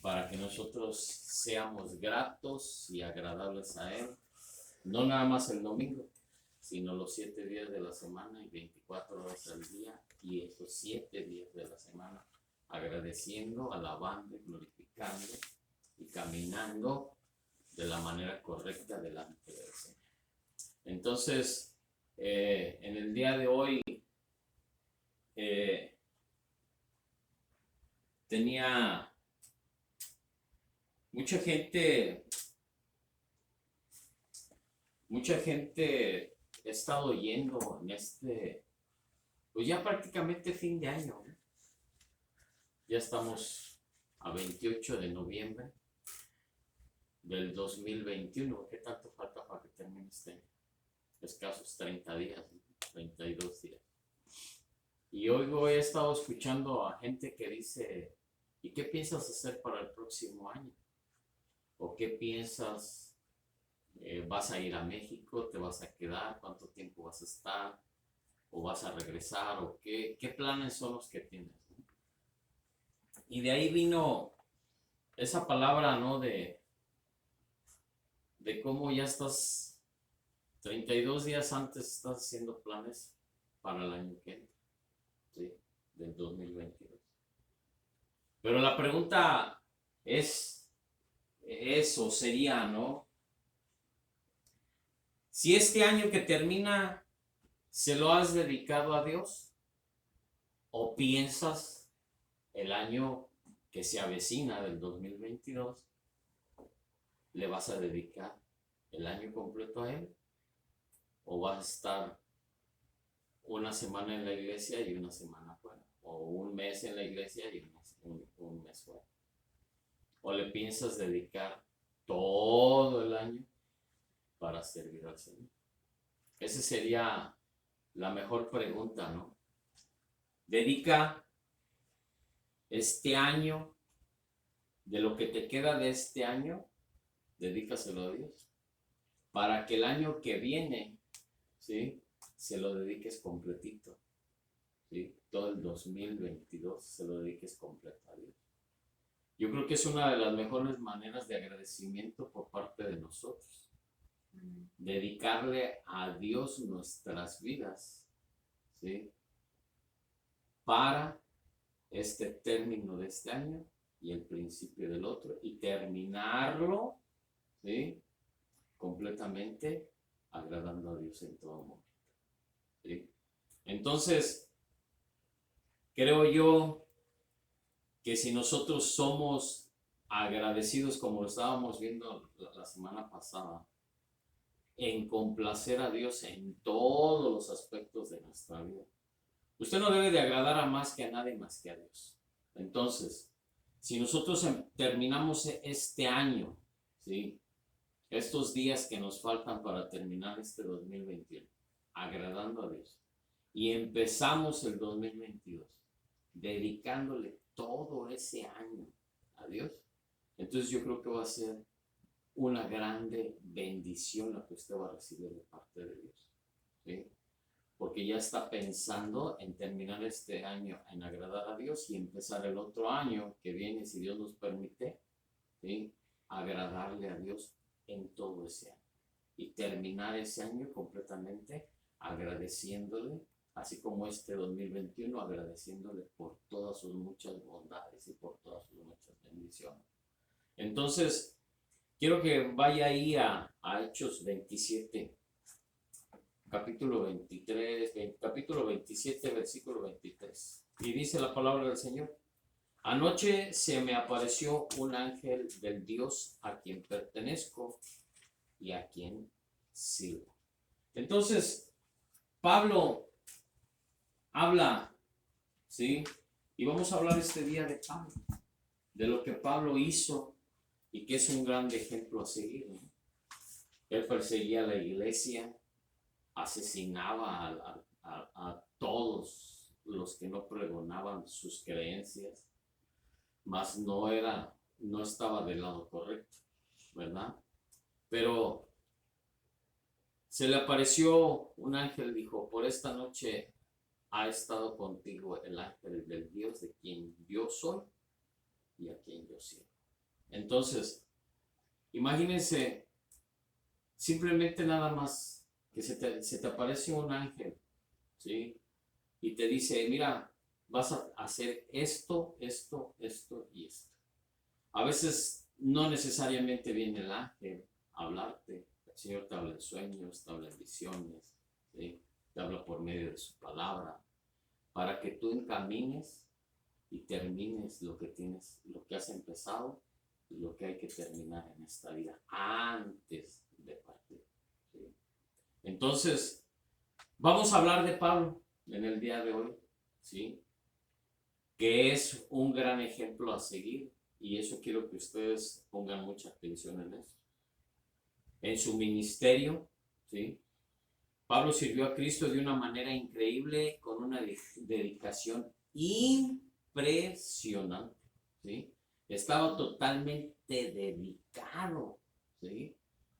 para que nosotros seamos gratos y agradables a Él, no nada más el domingo, sino los 7 días de la semana y 24 horas al día, y esos 7 días de la semana, agradeciendo, alabando, glorificando y caminando de la manera correcta delante del Señor. Entonces, en el día de hoy, tenía mucha gente he estado yendo en pues ya prácticamente fin de año, ¿no? Ya estamos a 28 de noviembre del 2021. ¿Qué tanto falta para que termine este año? Escasos 30 días, 32 días. Y hoy he estado escuchando a gente que dice, ¿y qué piensas hacer para el próximo año? ¿O qué piensas? ¿Vas a ir a México? ¿Te vas a quedar? ¿Cuánto tiempo vas a estar? ¿O vas a regresar? ¿O qué planes son los que tienes? Y de ahí vino esa palabra, ¿no? De cómo ya estás 32 días antes, estás haciendo planes para el año que entra, ¿sí? Del 2022. Pero la pregunta o sería, ¿no? Si este año que termina se lo has dedicado a Dios, o piensas el año que se avecina del 2022, le vas a dedicar el año completo a Él, o vas a estar una semana en la iglesia y una semana fuera, o un mes en la iglesia y un mes fuera, o le piensas dedicar todo el año para servir al Señor. Esa sería la mejor pregunta, ¿no? Dedica este año, de lo que te queda de este año, dedícaselo a Dios, para que el año que viene, ¿sí?, se lo dediques completito, ¿sí? Todo el 2022 se lo dediques completo a Dios. Yo creo que es una de las mejores maneras de agradecimiento por parte de nosotros. Dedicarle a Dios nuestras vidas, ¿sí?, para este término de este año y el principio del otro, y terminarlo, ¿sí?, completamente agradando a Dios en todo momento, ¿sí? Entonces, creo yo que si nosotros somos agradecidos, como lo estábamos viendo la semana pasada, en complacer a Dios en todos los aspectos de nuestra vida, usted no debe de agradar a más que a nadie más que a Dios. Entonces, si nosotros terminamos este año, ¿sí?, estos días que nos faltan para terminar este 2021, agradando a Dios, y empezamos el 2022 dedicándole todo ese año a Dios, entonces yo creo que va a ser una grande bendición la que usted va a recibir de parte de Dios, ¿sí? Porque ya está pensando en terminar este año en agradar a Dios y empezar el otro año que viene, si Dios nos permite, ¿sí?, agradarle a Dios en todo ese año, y terminar ese año completamente agradeciéndole, así como este 2021, agradeciéndole por todas sus muchas bondades y por todas sus muchas bendiciones. Entonces, quiero que vaya ahí a Hechos 27, capítulo 27, versículo 23. Y dice la palabra del Señor: anoche se me apareció un ángel del Dios a quien pertenezco y a quien sirvo. Entonces, Pablo habla, ¿sí? Y vamos a hablar este día de Pablo, de lo que Pablo hizo y que es un gran ejemplo a seguir, ¿no? Él perseguía a la iglesia, asesinaba a todos los que no pregonaban sus creencias, mas no estaba del lado correcto, ¿verdad? Pero se le apareció un ángel, dijo: por esta noche ha estado contigo el ángel del Dios de quien yo soy y a quien yo sirvo. Entonces, imagínense, simplemente nada más que se te aparece un ángel, ¿sí? Y te dice, mira, vas a hacer esto, esto, esto y esto. A veces no necesariamente viene el ángel a hablarte. El Señor te habla en sueños, te habla en visiones, ¿sí? Te habla por medio de su palabra, para que tú encamines y termines lo que tienes, lo que has empezado y lo que hay que terminar en esta vida antes de partir, ¿sí? Entonces, vamos a hablar de Pablo en el día de hoy, ¿sí? Que es un gran ejemplo a seguir, y eso quiero que ustedes pongan mucha atención en eso. En su ministerio, ¿sí? Pablo sirvió a Cristo de una manera increíble, con una dedicación impresionante, ¿sí? Estaba totalmente dedicado, ¿sí?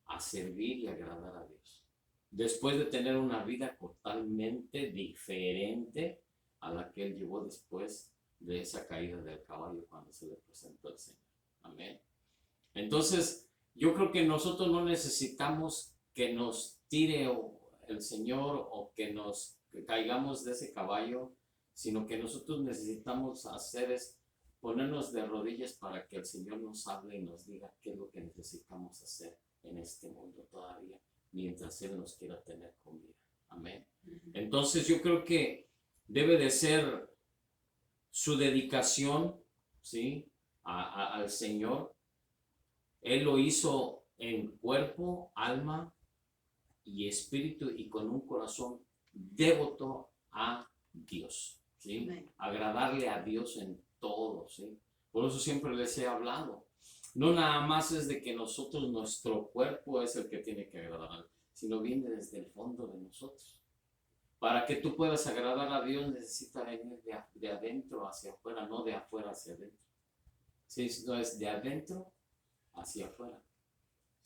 A servir y agradar a Dios. Después de tener una vida totalmente diferente a la que él llevó después de esa caída del caballo cuando se le presentó al Señor. Amén. Entonces, yo creo que nosotros no necesitamos que nos tire el Señor o que caigamos de ese caballo, sino que nosotros necesitamos hacer es ponernos de rodillas para que el Señor nos hable y nos diga qué es lo que necesitamos hacer en este mundo todavía, mientras Él nos quiera tener con vida. Amén. Entonces yo creo que debe de ser su dedicación, ¿sí? Al Señor. Él lo hizo en cuerpo, alma y espíritu, y con un corazón devoto a Dios, ¿sí? Agradarle a Dios en todo, ¿sí? Por eso siempre les he hablado. No nada más es de que nosotros, nuestro cuerpo es el que tiene que agradar, sino viene desde el fondo de nosotros. Para que tú puedas agradar a Dios necesita venir de adentro hacia afuera, no de afuera hacia adentro. ¿Sí? No es de adentro hacia afuera,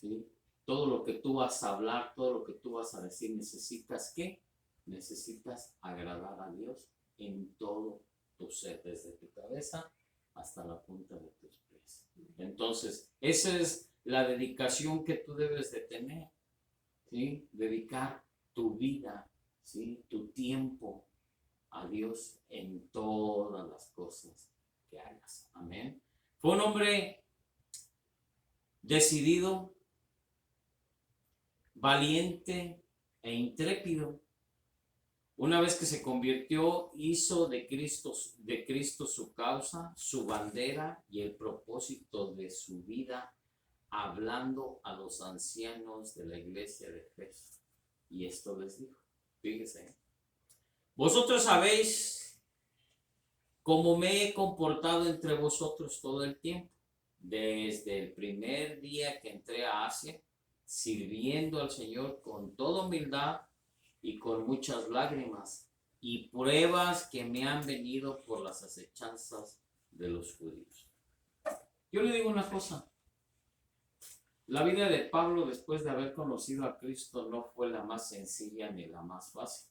¿sí? Todo lo que tú vas a hablar, todo lo que tú vas a decir, necesitas ¿qué? Necesitas agradar a Dios en todo tu ser, desde tu cabeza hasta la punta de tus pies. Entonces, esa es la dedicación que tú debes de tener, ¿sí? Dedicar tu vida, ¿sí? Tu tiempo a Dios en todas las cosas que hagas. Amén. Fue un hombre decidido, valiente e intrépido. Una vez que se convirtió, hizo de Cristo su causa, su bandera y el propósito de su vida, hablando a los ancianos de la iglesia de Efeso. Y esto les dijo, fíjense, vosotros sabéis cómo me he comportado entre vosotros todo el tiempo, desde el primer día que entré a Asia, sirviendo al Señor con toda humildad y con muchas lágrimas y pruebas que me han venido por las acechanzas de los judíos. Yo le digo una cosa, la vida de Pablo después de haber conocido a Cristo no fue la más sencilla ni la más fácil,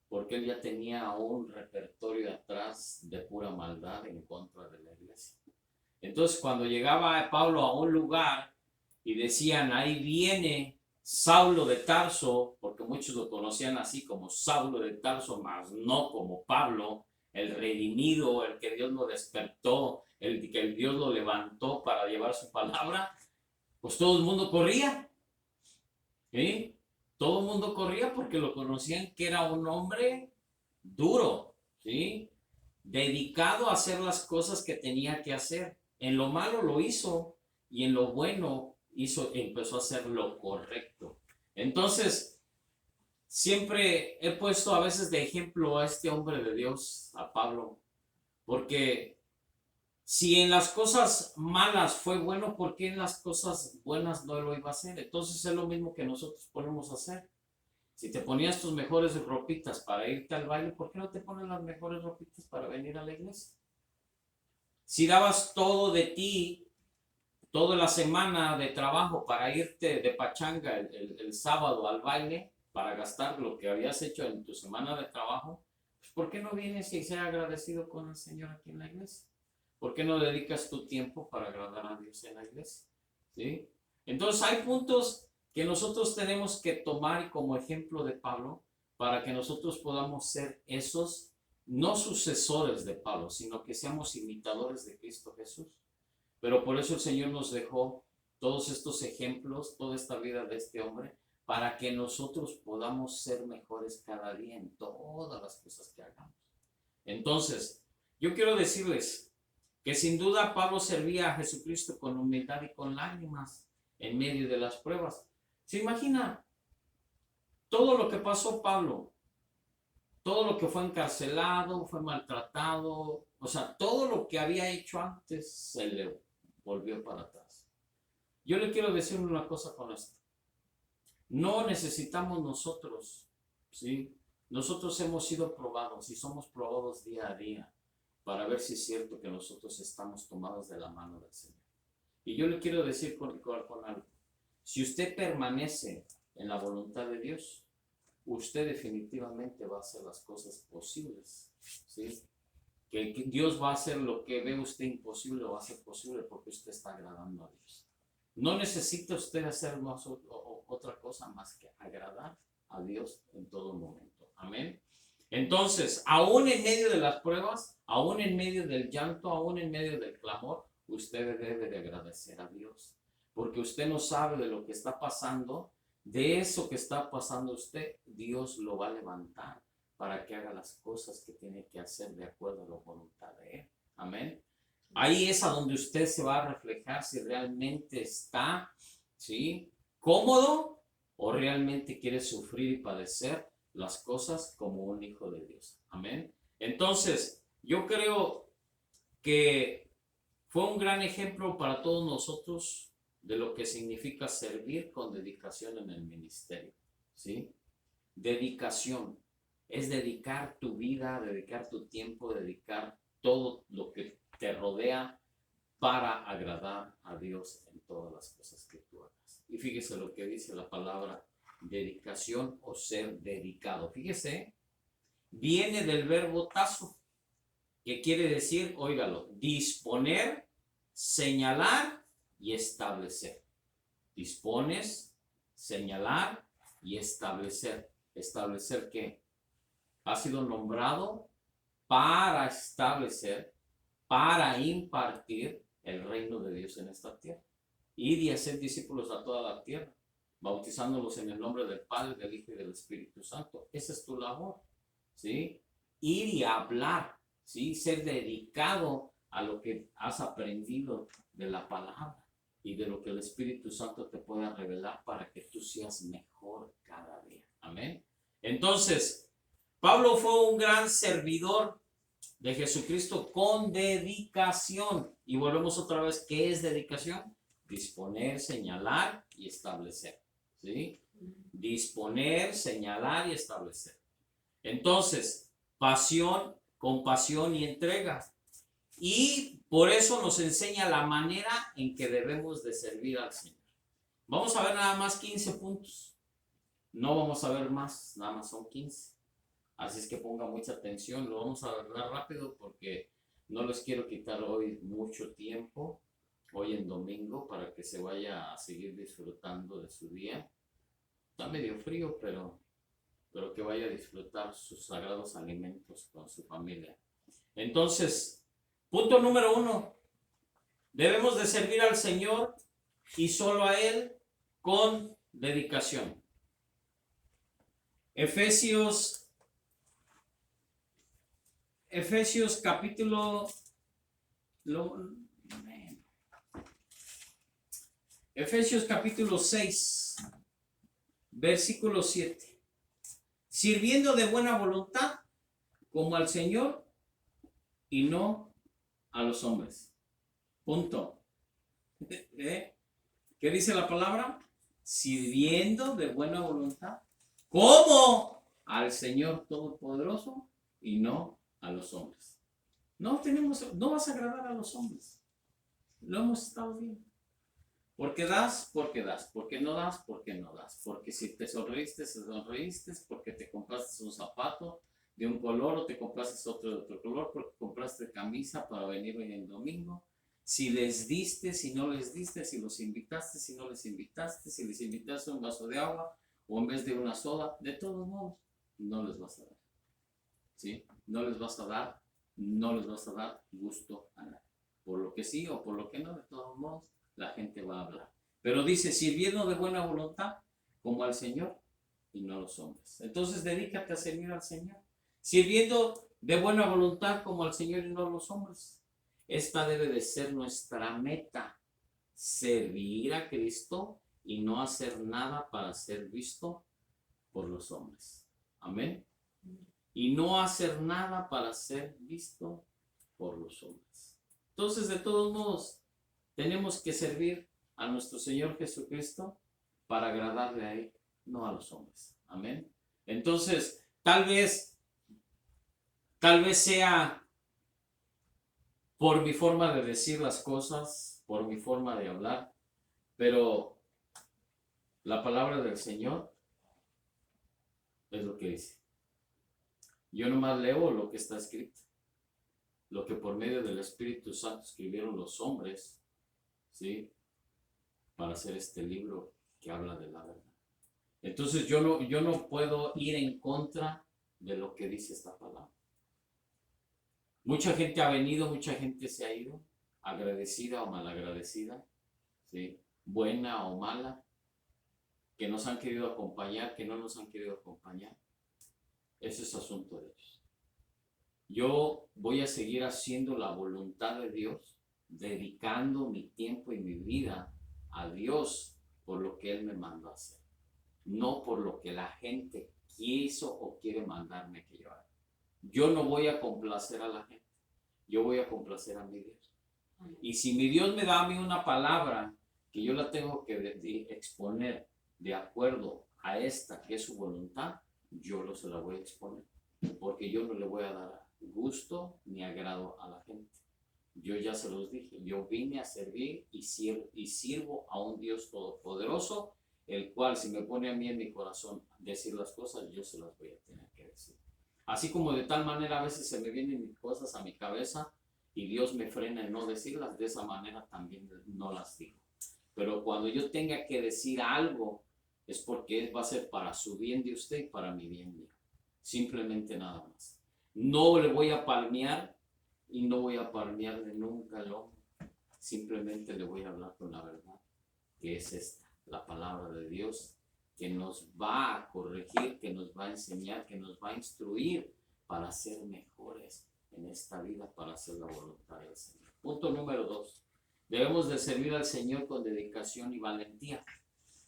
porque él ya tenía un repertorio atrás de pura maldad en contra de la iglesia. Entonces, cuando llegaba Pablo a un lugar y decían, ahí viene Saulo de Tarso, porque muchos lo conocían así como Saulo de Tarso, mas no como Pablo, el redimido, el que Dios lo despertó, el que Dios lo levantó para llevar su palabra, pues todo el mundo corría, ¿sí? Todo el mundo corría porque lo conocían que era un hombre duro, ¿sí? Dedicado a hacer las cosas que tenía que hacer. En lo malo lo hizo y en lo bueno empezó a hacer lo correcto. Entonces, siempre he puesto a veces de ejemplo a este hombre de Dios, a Pablo, porque si en las cosas malas fue bueno, ¿por qué en las cosas buenas no lo iba a hacer? Entonces es lo mismo que nosotros podemos hacer. Si te ponías tus mejores ropitas para irte al baile, ¿por qué no te pones las mejores ropitas para venir a la iglesia? Si dabas todo de ti, toda la semana de trabajo para irte de pachanga el sábado al baile, para gastar lo que habías hecho en tu semana de trabajo, pues ¿por qué no vienes y ser agradecido con el Señor aquí en la iglesia? ¿Por qué no dedicas tu tiempo para agradar a Dios en la iglesia? ¿Sí? Entonces hay puntos que nosotros tenemos que tomar como ejemplo de Pablo para que nosotros podamos ser esos, no sucesores de Pablo, sino que seamos imitadores de Cristo Jesús. Pero por eso el Señor nos dejó todos estos ejemplos, toda esta vida de este hombre, para que nosotros podamos ser mejores cada día en todas las cosas que hagamos. Entonces, yo quiero decirles que sin duda Pablo servía a Jesucristo con humildad y con lágrimas en medio de las pruebas. ¿Se imagina todo lo que pasó Pablo? Todo lo que fue encarcelado, fue maltratado, o sea, todo lo que había hecho antes se le volvió para atrás. Yo le quiero decir una cosa con esto. No necesitamos nosotros, ¿sí? Nosotros hemos sido probados y somos probados día a día para ver si es cierto que nosotros estamos tomados de la mano del Señor. Y yo le quiero decir con algo. Si usted permanece en la voluntad de Dios, usted definitivamente va a hacer las cosas posibles, ¿sí? Que Dios va a hacer lo que ve usted imposible, va a ser posible porque usted está agradando a Dios. No necesita usted hacer más otra cosa más que agradar a Dios en todo momento. Amén. Entonces, aún en medio de las pruebas, aún en medio del llanto, aún en medio del clamor, usted debe de agradecer a Dios. Porque usted no sabe de lo que está pasando, de eso que está pasando usted, Dios lo va a levantar para que haga las cosas que tiene que hacer de acuerdo a la voluntad de Él. Amén. Ahí es a donde usted se va a reflejar si realmente está, ¿sí?, cómodo o realmente quiere sufrir y padecer las cosas como un hijo de Dios. Amén. Entonces, yo creo que fue un gran ejemplo para todos nosotros de lo que significa servir con dedicación en el ministerio, ¿sí? Dedicación es dedicar tu vida, dedicar tu tiempo, dedicar todo lo que te rodea para agradar a Dios en todas las cosas que tú hagas. Y fíjese lo que dice la palabra dedicación o ser dedicado. Fíjese, viene del verbo tazo, que quiere decir, óigalo, disponer, señalar y establecer. Dispones, señalar y establecer. ¿Establecer qué? Ha sido nombrado para establecer, para impartir el reino de Dios en esta tierra. Ir y hacer discípulos a toda la tierra, bautizándolos en el nombre del Padre, del Hijo y del Espíritu Santo. Esa es tu labor, ¿sí? Ir y hablar, ¿sí? Ser dedicado a lo que has aprendido de la palabra y de lo que el Espíritu Santo te pueda revelar para que tú seas mejor cada día. Amén. Entonces, Pablo fue un gran servidor de Jesucristo con dedicación. Y volvemos otra vez, ¿qué es dedicación? Disponer, señalar y establecer, ¿sí? Disponer, señalar y establecer. Entonces, pasión, compasión y entrega. Y por eso nos enseña la manera en que debemos de servir al Señor. Vamos a ver nada más 15 puntos. No vamos a ver más, nada más son 15. Así es que ponga mucha atención, lo vamos a hablar rápido porque no les quiero quitar hoy mucho tiempo, hoy en domingo, para que se vaya a seguir disfrutando de su día. Está medio frío, pero que vaya a disfrutar sus sagrados alimentos con su familia. Entonces, punto número 1, debemos de servir al Señor y solo a Él con dedicación. Efesios capítulo 6, versículo 7. Sirviendo de buena voluntad como al Señor y no a los hombres. Punto. ¿Qué dice la palabra? Sirviendo de buena voluntad como al Señor Todopoderoso y no a los hombres. No vas a agradar a los hombres. Lo hemos estado viendo. Porque das, porque das. Porque no das, porque no das. Porque si te sonreíste, porque te compraste un zapato, de un color o te compraste otro de otro color porque compraste camisa para venir hoy el domingo. Si les diste, si no les diste, si los invitaste, si no les invitaste, si les invitaste un vaso de agua o en vez de una soda, de todos modos, no les vas a dar. ¿Sí? No les vas a dar gusto a nadie. Por lo que sí o por lo que no, de todos modos, la gente va a hablar. Pero dice, sirviendo de buena voluntad, como al Señor y no a los hombres. Entonces, dedícate a servir al Señor. Sirviendo de buena voluntad como al Señor y no a los hombres. Esta debe de ser nuestra meta. Servir a Cristo y no hacer nada para ser visto por los hombres. Amén. Y no hacer nada para ser visto por los hombres. Entonces, de todos modos, tenemos que servir a nuestro Señor Jesucristo para agradarle a Él, no a los hombres. Amén. Entonces, tal vez sea por mi forma de decir las cosas, por mi forma de hablar, pero la palabra del Señor es lo que dice. Yo nomás leo lo que está escrito, lo que por medio del Espíritu Santo escribieron los hombres, ¿sí? Para hacer este libro que habla de la verdad. Entonces yo no puedo ir en contra de lo que dice esta palabra. Mucha gente ha venido, mucha gente se ha ido, agradecida o malagradecida, ¿sí? Buena o mala, que nos han querido acompañar, que no nos han querido acompañar. Ese es asunto de ellos. Yo voy a seguir haciendo la voluntad de Dios, dedicando mi tiempo y mi vida a Dios por lo que Él me mandó a hacer, no por lo que la gente quiso o quiere mandarme que yo haga. Yo no voy a complacer a la gente, yo voy a complacer a mi Dios. Y si mi Dios me da a mí una palabra que yo la tengo que exponer de acuerdo a esta que es su voluntad, yo se la voy a exponer, porque yo no le voy a dar gusto ni agrado a la gente. Yo ya se los dije, yo vine a servir y sirvo a un Dios todopoderoso, el cual si me pone a mí en mi corazón decir las cosas, yo se las voy a tener que decir. Así como de tal manera a veces se me vienen cosas a mi cabeza y Dios me frena en no decirlas, de esa manera también no las digo. Pero cuando yo tenga que decir algo, es porque va a ser para su bien de usted y para mi bien mío. Simplemente nada más. No le voy a palmear y no voy a palmearle nunca el hombro. Simplemente le voy a hablar con la verdad, que es esta, la palabra de Dios, que nos va a corregir, que nos va a enseñar, que nos va a instruir para ser mejores en esta vida, para hacer la voluntad del Señor. Punto número 2. Debemos de servir al Señor con dedicación y valentía.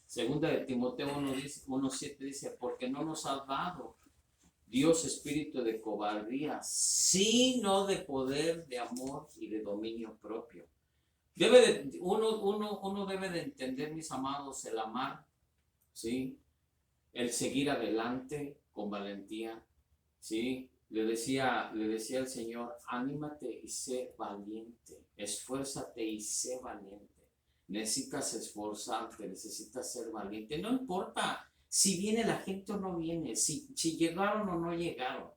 Segunda de Timoteo 1:7 dice, porque no nos ha dado Dios espíritu de cobardía, sino de poder, de amor y de dominio propio. Uno debe de entender, mis amados, el amar, ¿sí? El seguir adelante con valentía, ¿sí? Le decía el Señor, anímate y sé valiente, esfuérzate y sé valiente. Necesitas esforzarte, necesitas ser valiente. No importa si viene la gente o no viene, si llegaron o no llegaron.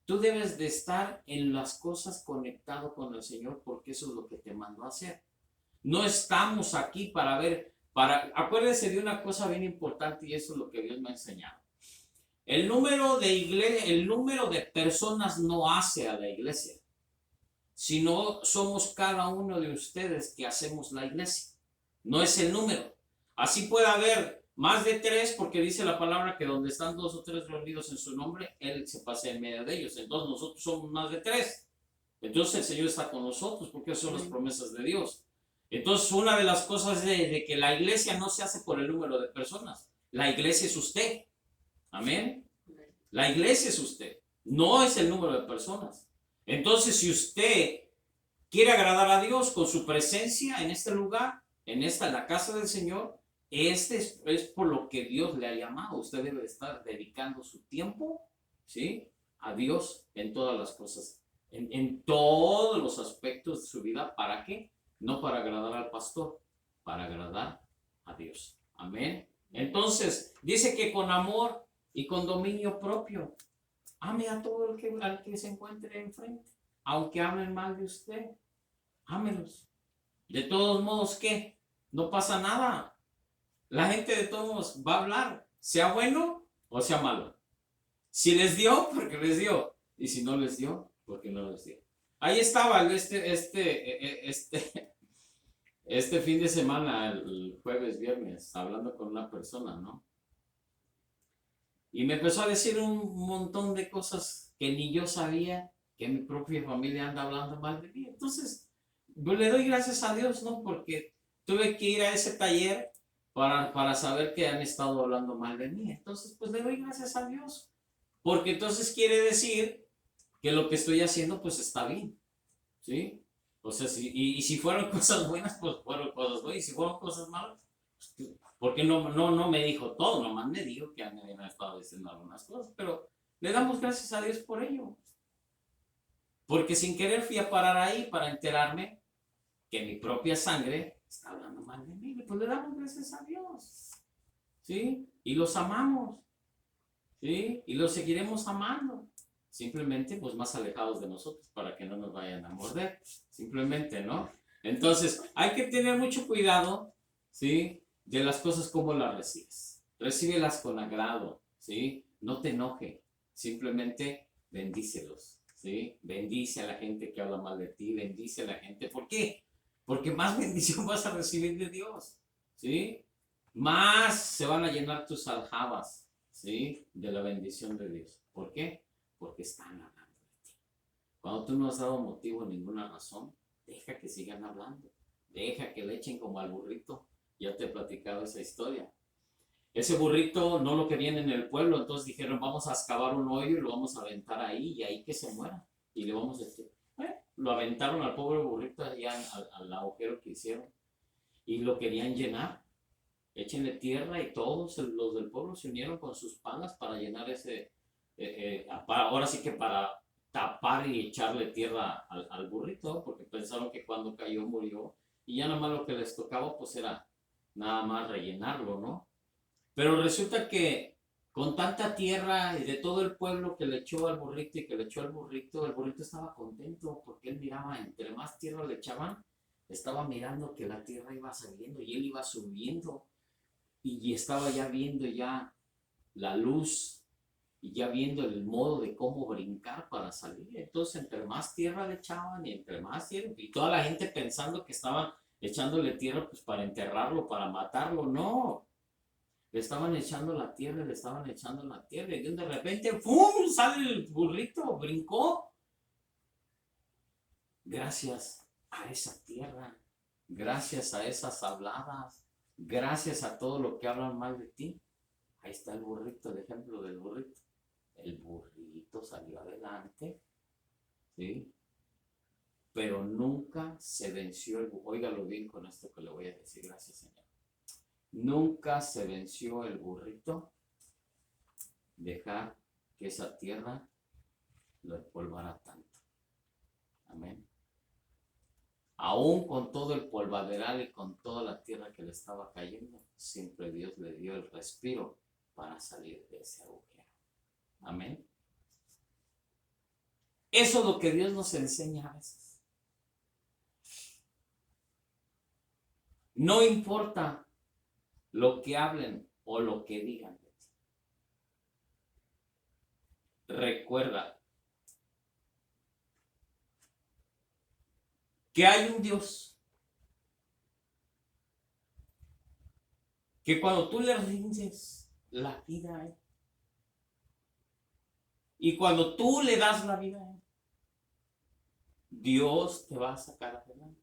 Tú debes de estar en las cosas conectado con el Señor porque eso es lo que te mandó a hacer. No estamos aquí para acuérdense de una cosa bien importante y eso es lo que Dios me ha enseñado. El número de personas no hace a la iglesia, sino somos cada uno de ustedes que hacemos la iglesia. No es el número. Así puede haber más de 3, porque dice la palabra que donde están 2 o 3 reunidos en su nombre, Él se pasa en medio de ellos. Entonces nosotros somos más de 3. Entonces el Señor está con nosotros, porque esas son las promesas de Dios. Entonces una de las cosas de que la iglesia no se hace por el número de personas. La iglesia es usted. Amén. La iglesia es usted. No es el número de personas. Entonces si usted quiere agradar a Dios con su presencia en este lugar, en la casa del Señor, es por lo que Dios le ha llamado. Usted debe estar dedicando su tiempo, ¿sí?, a Dios en todas las cosas, en todos los aspectos de su vida. ¿Para qué? No para agradar al pastor, para agradar a Dios. Amén. Entonces, dice que con amor y con dominio propio. ame a todo al que se encuentre enfrente. Aunque hablen mal de usted, ámelos. De todos modos, ¿qué? No pasa nada. La gente de todos modos va a hablar, sea bueno o sea malo. Si les dio, porque les dio. Y si no les dio, porque no les dio. Ahí estaba este fin de semana, el jueves, viernes, hablando con una persona, ¿no? Y me empezó a decir un montón de cosas que ni yo sabía, que mi propia familia anda hablando mal de mí. Entonces, yo le doy gracias a Dios, ¿no? Porque tuve que ir a ese taller para saber que han estado hablando mal de mí. Entonces, pues le doy gracias a Dios. Porque entonces quiere decir que lo que estoy haciendo, pues está bien, ¿sí? O sea, y si fueron cosas buenas, pues fueron cosas buenas. Y si fueron cosas malas, pues, porque no me dijo todo, nomás me dijo que me habían estado diciendo algunas cosas, pero le damos gracias a Dios por ello. Porque sin querer fui a parar ahí para enterarme que mi propia sangre está hablando mal de mí. Pues le damos gracias a Dios, ¿sí? Y los amamos, ¿sí? Y los seguiremos amando. Simplemente, pues más alejados de nosotros para que no nos vayan a morder. Simplemente, ¿no? Entonces, hay que tener mucho cuidado, ¿sí? De las cosas como las recibes. Recíbelas con agrado, ¿sí? No te enoje. Simplemente bendícelos, ¿sí? Bendice a la gente que habla mal de ti, bendice a la gente. ¿Por qué? Porque más bendición vas a recibir de Dios, ¿sí? Más se van a llenar tus aljabas, ¿sí? De la bendición de Dios. ¿Por qué? Porque están hablando de ti. Cuando tú no has dado motivo, ninguna razón, deja que sigan hablando. Deja que le echen como al burrito. Ya te he platicado esa historia. Ese burrito no lo querían en el pueblo, entonces dijeron, vamos a excavar un hoyo y lo vamos a aventar ahí y ahí que se muera. Y le vamos a decir, lo aventaron al pobre burrito allá al agujero que hicieron y lo querían llenar. Échenle tierra y todos los del pueblo se unieron con sus palas para llenar ahora sí que para tapar y echarle tierra al burrito, porque pensaron que cuando cayó murió y ya nada más lo que les tocaba pues era nada más rellenarlo, ¿no? Pero resulta que con tanta tierra y de todo el pueblo que le echó al burrito y que le echó al burrito, el burrito estaba contento porque él miraba, entre más tierra le echaban, estaba mirando que la tierra iba saliendo y él iba subiendo y estaba ya viendo ya la luz y ya viendo el modo de cómo brincar para salir. Entonces, entre más tierra le echaban y entre más tierra, y toda la gente pensando que estaban echándole tierra pues para enterrarlo, para matarlo, no. Le estaban echando la tierra, le estaban echando la tierra y de repente, ¡pum! Sale el burrito, brincó. Gracias a esa tierra, gracias a esas habladas, gracias a todo lo que hablan mal de ti. Ahí está el burrito, el ejemplo del burrito. El burrito salió adelante, ¿sí? Pero nunca se venció el burrito. Óigalo bien con esto que le voy a decir, gracias Señor. Nunca se venció el burrito dejar que esa tierra lo empolvara tanto. Amén. Aún con todo el polvaderal y con toda la tierra que le estaba cayendo, siempre Dios le dio el respiro para salir de ese agujero. Amén. Eso es lo que Dios nos enseña a veces. No importa lo que hablen o lo que digan de ti. Recuerda que hay un Dios que cuando tú le rindes la vida a Él y cuando tú le das la vida a Él, Dios te va a sacar adelante.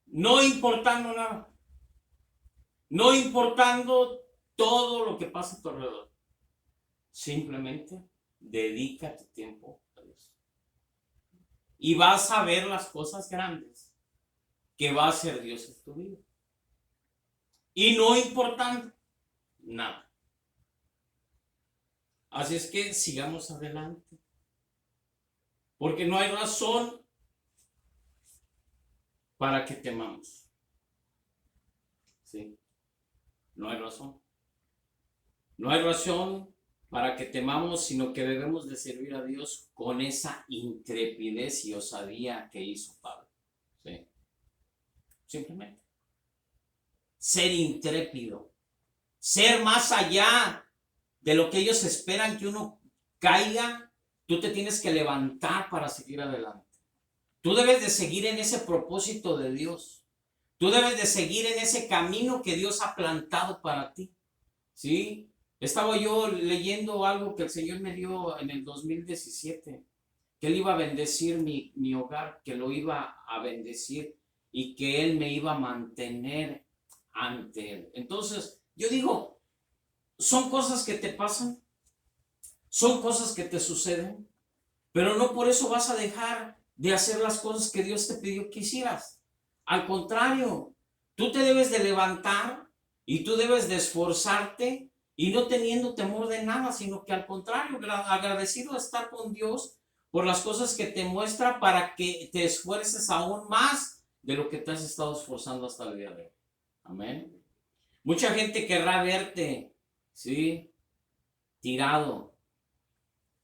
No importando nada. No importando todo lo que pasa a tu alrededor. Simplemente dedica tu tiempo a Dios. Y vas a ver las cosas grandes que va a hacer Dios en tu vida. Y no importando nada. Así es que sigamos adelante. Porque no hay razón para que temamos. ¿Sí? No hay razón. No hay razón para que temamos, sino que debemos de servir a Dios con esa intrepidez y osadía que hizo Pablo. ¿Sí? Simplemente. Ser intrépido. Ser más allá de lo que ellos esperan que uno caiga. Tú te tienes que levantar para seguir adelante. Tú debes de seguir en ese propósito de Dios. Tú debes de seguir en ese camino que Dios ha plantado para ti. ¿Sí? Estaba yo leyendo algo que el Señor me dio en el 2017, que Él iba a bendecir mi hogar, que lo iba a bendecir y que Él me iba a mantener ante Él. Entonces, yo digo, son cosas que te pasan, son cosas que te suceden, pero no por eso vas a dejar de hacer las cosas que Dios te pidió que hicieras. Al contrario, tú te debes de levantar y tú debes de esforzarte y no teniendo temor de nada, sino que al contrario, agradecido de estar con Dios por las cosas que te muestra para que te esfuerces aún más de lo que te has estado esforzando hasta el día de hoy. Amén. Mucha gente querrá verte, ¿sí? Tirado.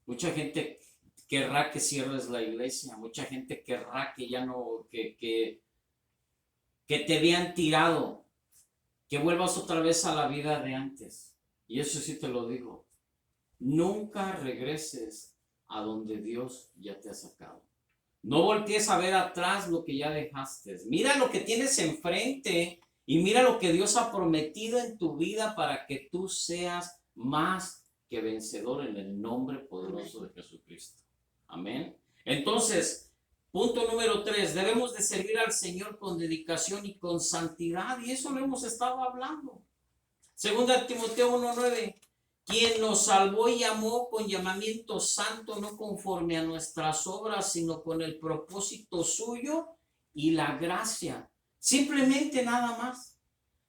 Mucha gente querrá que cierres la iglesia. Mucha gente querrá que ya no, que te vean tirado, que vuelvas otra vez a la vida de antes. Y eso sí te lo digo. Nunca regreses a donde Dios ya te ha sacado. No voltees a ver atrás lo que ya dejaste. Mira lo que tienes enfrente y mira lo que Dios ha prometido en tu vida para que tú seas más que vencedor en el nombre poderoso de Jesucristo. Amén. Entonces, punto número 3, debemos de servir al Señor con dedicación y con santidad, y eso lo hemos estado hablando. Segunda Timoteo 1:9, quien nos salvó y llamó con llamamiento santo, no conforme a nuestras obras, sino con el propósito suyo y la gracia. Simplemente nada más.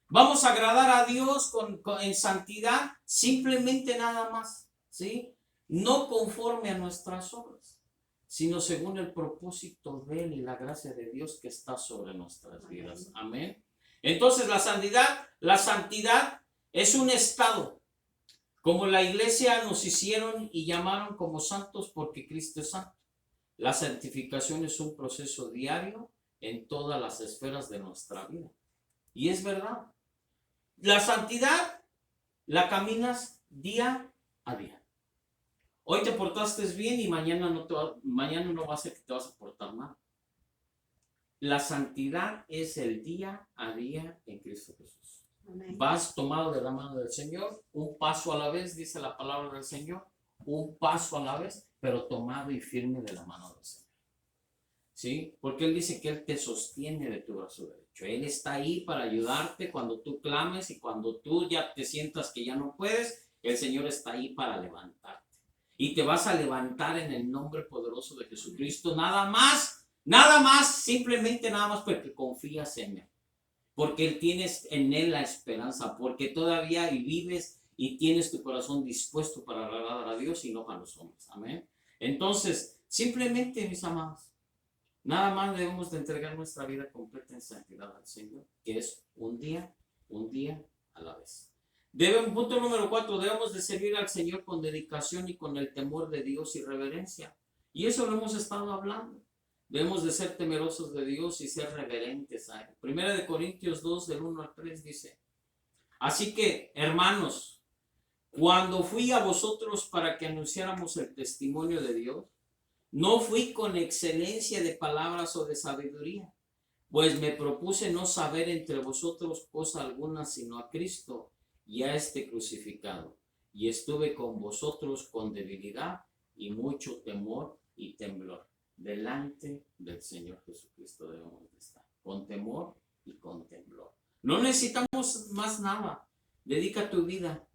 Vamos a agradar a Dios en santidad, simplemente nada más, ¿sí? No conforme a nuestras obras, sino según el propósito de Él y la gracia de Dios que está sobre nuestras vidas. Amén. Entonces la santidad es un estado, como la iglesia nos hicieron y llamaron como santos porque Cristo es santo. La santificación es un proceso diario en todas las esferas de nuestra vida. Y es verdad. La santidad la caminas día a día. Hoy te portaste bien y mañana no va a ser que te vas a portar mal. La santidad es el día a día en Cristo Jesús. Amén. Vas tomado de la mano del Señor, un paso a la vez, dice la palabra del Señor, un paso a la vez, pero tomado y firme de la mano del Señor. ¿Sí? Porque Él dice que Él te sostiene de tu brazo derecho. Él está ahí para ayudarte cuando tú clames y cuando tú ya te sientas que ya no puedes, el Señor está ahí para levantarte. Y te vas a levantar en el nombre poderoso de Jesucristo, nada más, simplemente nada más porque confías en Él. Porque tienes en Él la esperanza, porque todavía vives y tienes tu corazón dispuesto para agradar a Dios y no a los hombres. Amén. Entonces, simplemente, mis amados, nada más debemos de entregar nuestra vida completa en santidad al Señor, que es un día a la vez. Punto número 4, debemos de servir al Señor con dedicación y con el temor de Dios y reverencia. Y eso lo hemos estado hablando. Debemos de ser temerosos de Dios y ser reverentes a Él. Primera de Corintios 2, del 1 al 3 dice, así que, hermanos, cuando fui a vosotros para que anunciáramos el testimonio de Dios, no fui con excelencia de palabras o de sabiduría, pues me propuse no saber entre vosotros cosa alguna sino a Cristo y a este crucificado. Y estuve con vosotros con debilidad y mucho temor y temblor. Delante del Señor Jesucristo debemos de estar, con temor y con temblor. No necesitamos más nada. Dedica tu vida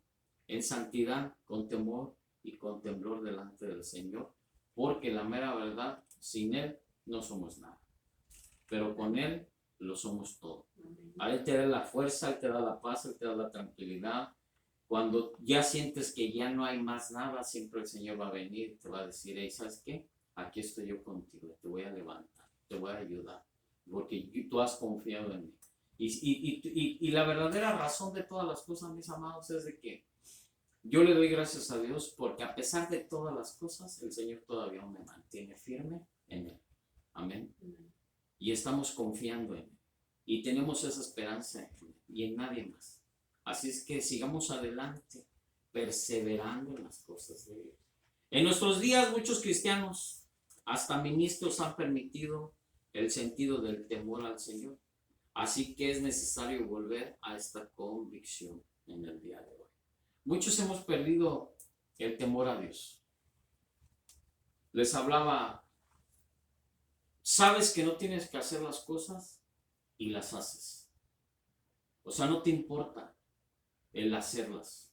en santidad, con temor y con temblor delante del Señor. Porque la mera verdad, sin Él no somos nada. Pero con Él lo somos todo. A Él te da la fuerza, Él te da la paz, Él te da la tranquilidad. Cuando ya sientes que ya no hay más nada, siempre el Señor va a venir, te va a decir, hey, ¿sabes qué? Aquí estoy yo contigo, te voy a levantar, te voy a ayudar, porque tú has confiado en mí. Y la verdadera razón de todas las cosas, mis amados, es de que Yo le doy gracias a Dios porque a pesar de todas las cosas, el Señor todavía me mantiene firme en Él. Amén. Y estamos confiando en Él. Y tenemos esa esperanza en Él y en nadie más. Así es que sigamos adelante, perseverando en las cosas de Dios. En nuestros días muchos cristianos, hasta ministros, han permitido el sentido del temor al Señor. Así que es necesario volver a esta convicción en el día de hoy. Muchos hemos perdido el temor a Dios. Les hablaba, sabes que no tienes que hacer las cosas y las haces. O sea, no te importa el hacerlas.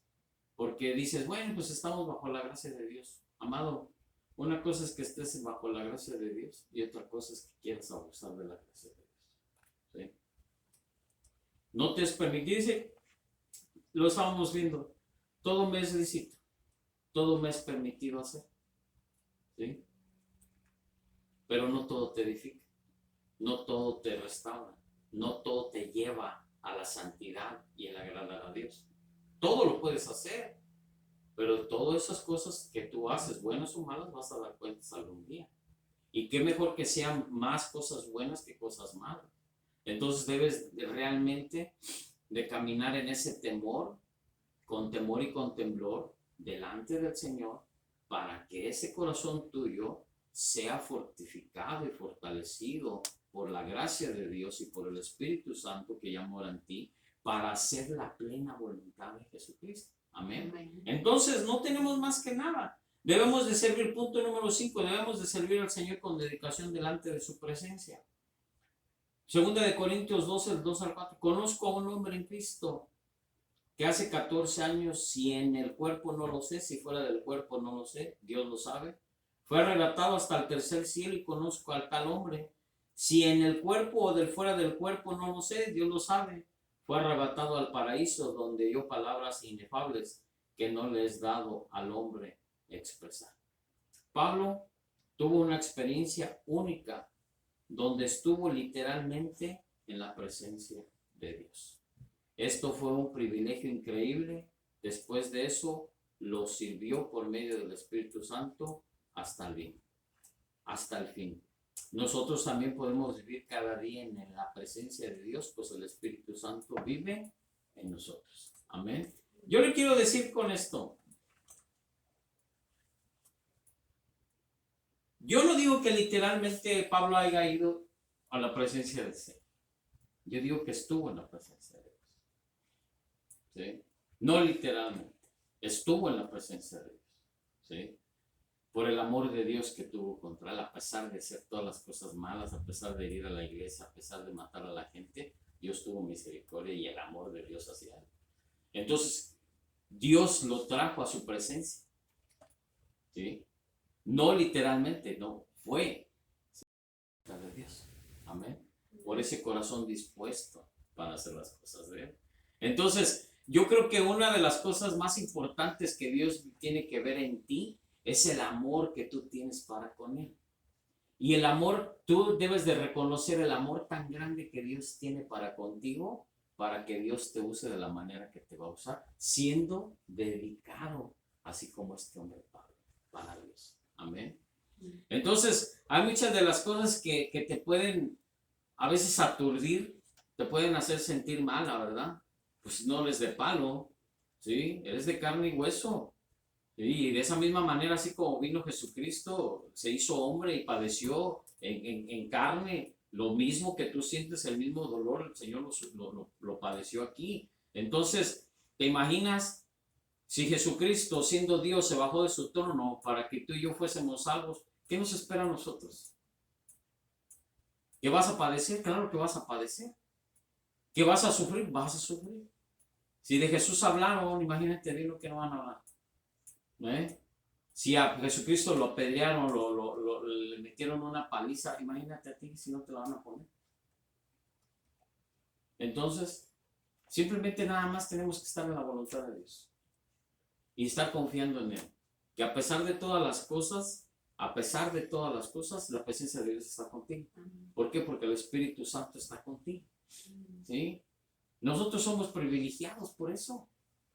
Porque dices, bueno, pues estamos bajo la gracia de Dios. Amado, una cosa es que estés bajo la gracia de Dios y otra cosa es que quieras abusar de la gracia de Dios. ¿Sí? No te es permitido, dice, lo estábamos viendo, todo me es lícito, todo me es permitido hacer. ¿Sí? Pero no todo te edifica, no todo te restaura, no todo te lleva a la santidad y el agradar a Dios. Todo lo puedes hacer, pero todas esas cosas que tú haces, buenas o malas, vas a dar cuentas algún día. Y qué mejor que sean más cosas buenas que cosas malas. Entonces debes realmente de caminar en ese temor y con temblor delante del Señor, para que ese corazón tuyo sea fortificado y fortalecido por la gracia de Dios y por el Espíritu Santo que ya mora en ti, para hacer la plena voluntad de Jesucristo. Amén. Amén. Entonces no tenemos más que nada. Debemos de servir, punto número 5, debemos de servir al Señor con dedicación delante de su presencia. Segunda de Corintios 12, el 2 al 4. Conozco a un hombre en Cristo que hace 14 años, si en el cuerpo no lo sé, si fuera del cuerpo no lo sé, Dios lo sabe, fue arrebatado hasta el tercer cielo, y conozco al tal hombre. Si en el cuerpo o del fuera del cuerpo no lo sé, Dios lo sabe. Fue arrebatado al paraíso, donde oyó palabras inefables que no le es dado al hombre expresar. Pablo tuvo una experiencia única donde estuvo literalmente en la presencia de Dios. Esto fue un privilegio increíble. Después de eso, lo sirvió por medio del Espíritu Santo hasta el fin. Hasta el fin. Nosotros también podemos vivir cada día en la presencia de Dios, pues el Espíritu Santo vive en nosotros. Amén. Yo le quiero decir con esto, yo no digo que literalmente Pablo haya ido a la presencia del Señor. Yo digo que estuvo en la presencia de Dios. ¿Sí? No literalmente. Estuvo en la presencia de Dios. ¿Sí? Por el amor de Dios que tuvo contra él, a pesar de hacer todas las cosas malas, a pesar de ir a la iglesia, a pesar de matar a la gente, Dios tuvo misericordia y el amor de Dios hacia él. Entonces, Dios lo trajo a su presencia. ¿Sí? No literalmente, no, fue de Dios. Amén. Por ese corazón dispuesto para hacer las cosas de Él. Entonces, yo creo que una de las cosas más importantes que Dios tiene que ver en ti es el amor que tú tienes para con Él. Y el amor, tú debes de reconocer el amor tan grande que Dios tiene para contigo, para que Dios te use de la manera que te va a usar, siendo dedicado, así como este hombre Pablo, para Dios. Amén. Entonces, hay muchas de las cosas que te pueden a veces aturdir, te pueden hacer sentir mal, la verdad. Pues no eres de palo, ¿sí? Eres de carne y hueso. ¿Sí? Y de esa misma manera, así como vino Jesucristo, se hizo hombre y padeció en carne, lo mismo que tú sientes, el mismo dolor, el Señor lo padeció aquí. Entonces, ¿te imaginas? Si Jesucristo, siendo Dios, se bajó de su trono para que tú y yo fuésemos salvos, ¿qué nos espera a nosotros? ¿Que vas a padecer? Claro que vas a padecer. ¿Que vas a sufrir? Vas a sufrir. Si de Jesús hablaron, imagínate de lo que no van a hablar. ¿Eh? Si a Jesucristo lo apedrearon, le metieron una paliza, imagínate a ti si no te la van a poner. Entonces, simplemente nada más tenemos que estar en la voluntad de Dios. Y estar confiando en Él. Que a pesar de todas las cosas, la presencia de Dios está contigo. ¿Por qué? Porque el Espíritu Santo está contigo. ¿Sí? Nosotros somos privilegiados por eso.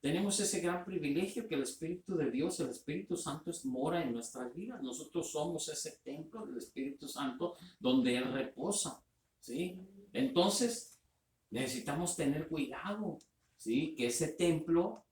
tenemos ese gran privilegio que el Espíritu de Dios, el Espíritu Santo mora en nuestras vidas. Nosotros somos ese templo del Espíritu Santo donde Él reposa, ¿sí? Entonces, necesitamos tener cuidado, ¿sí? Que ese templo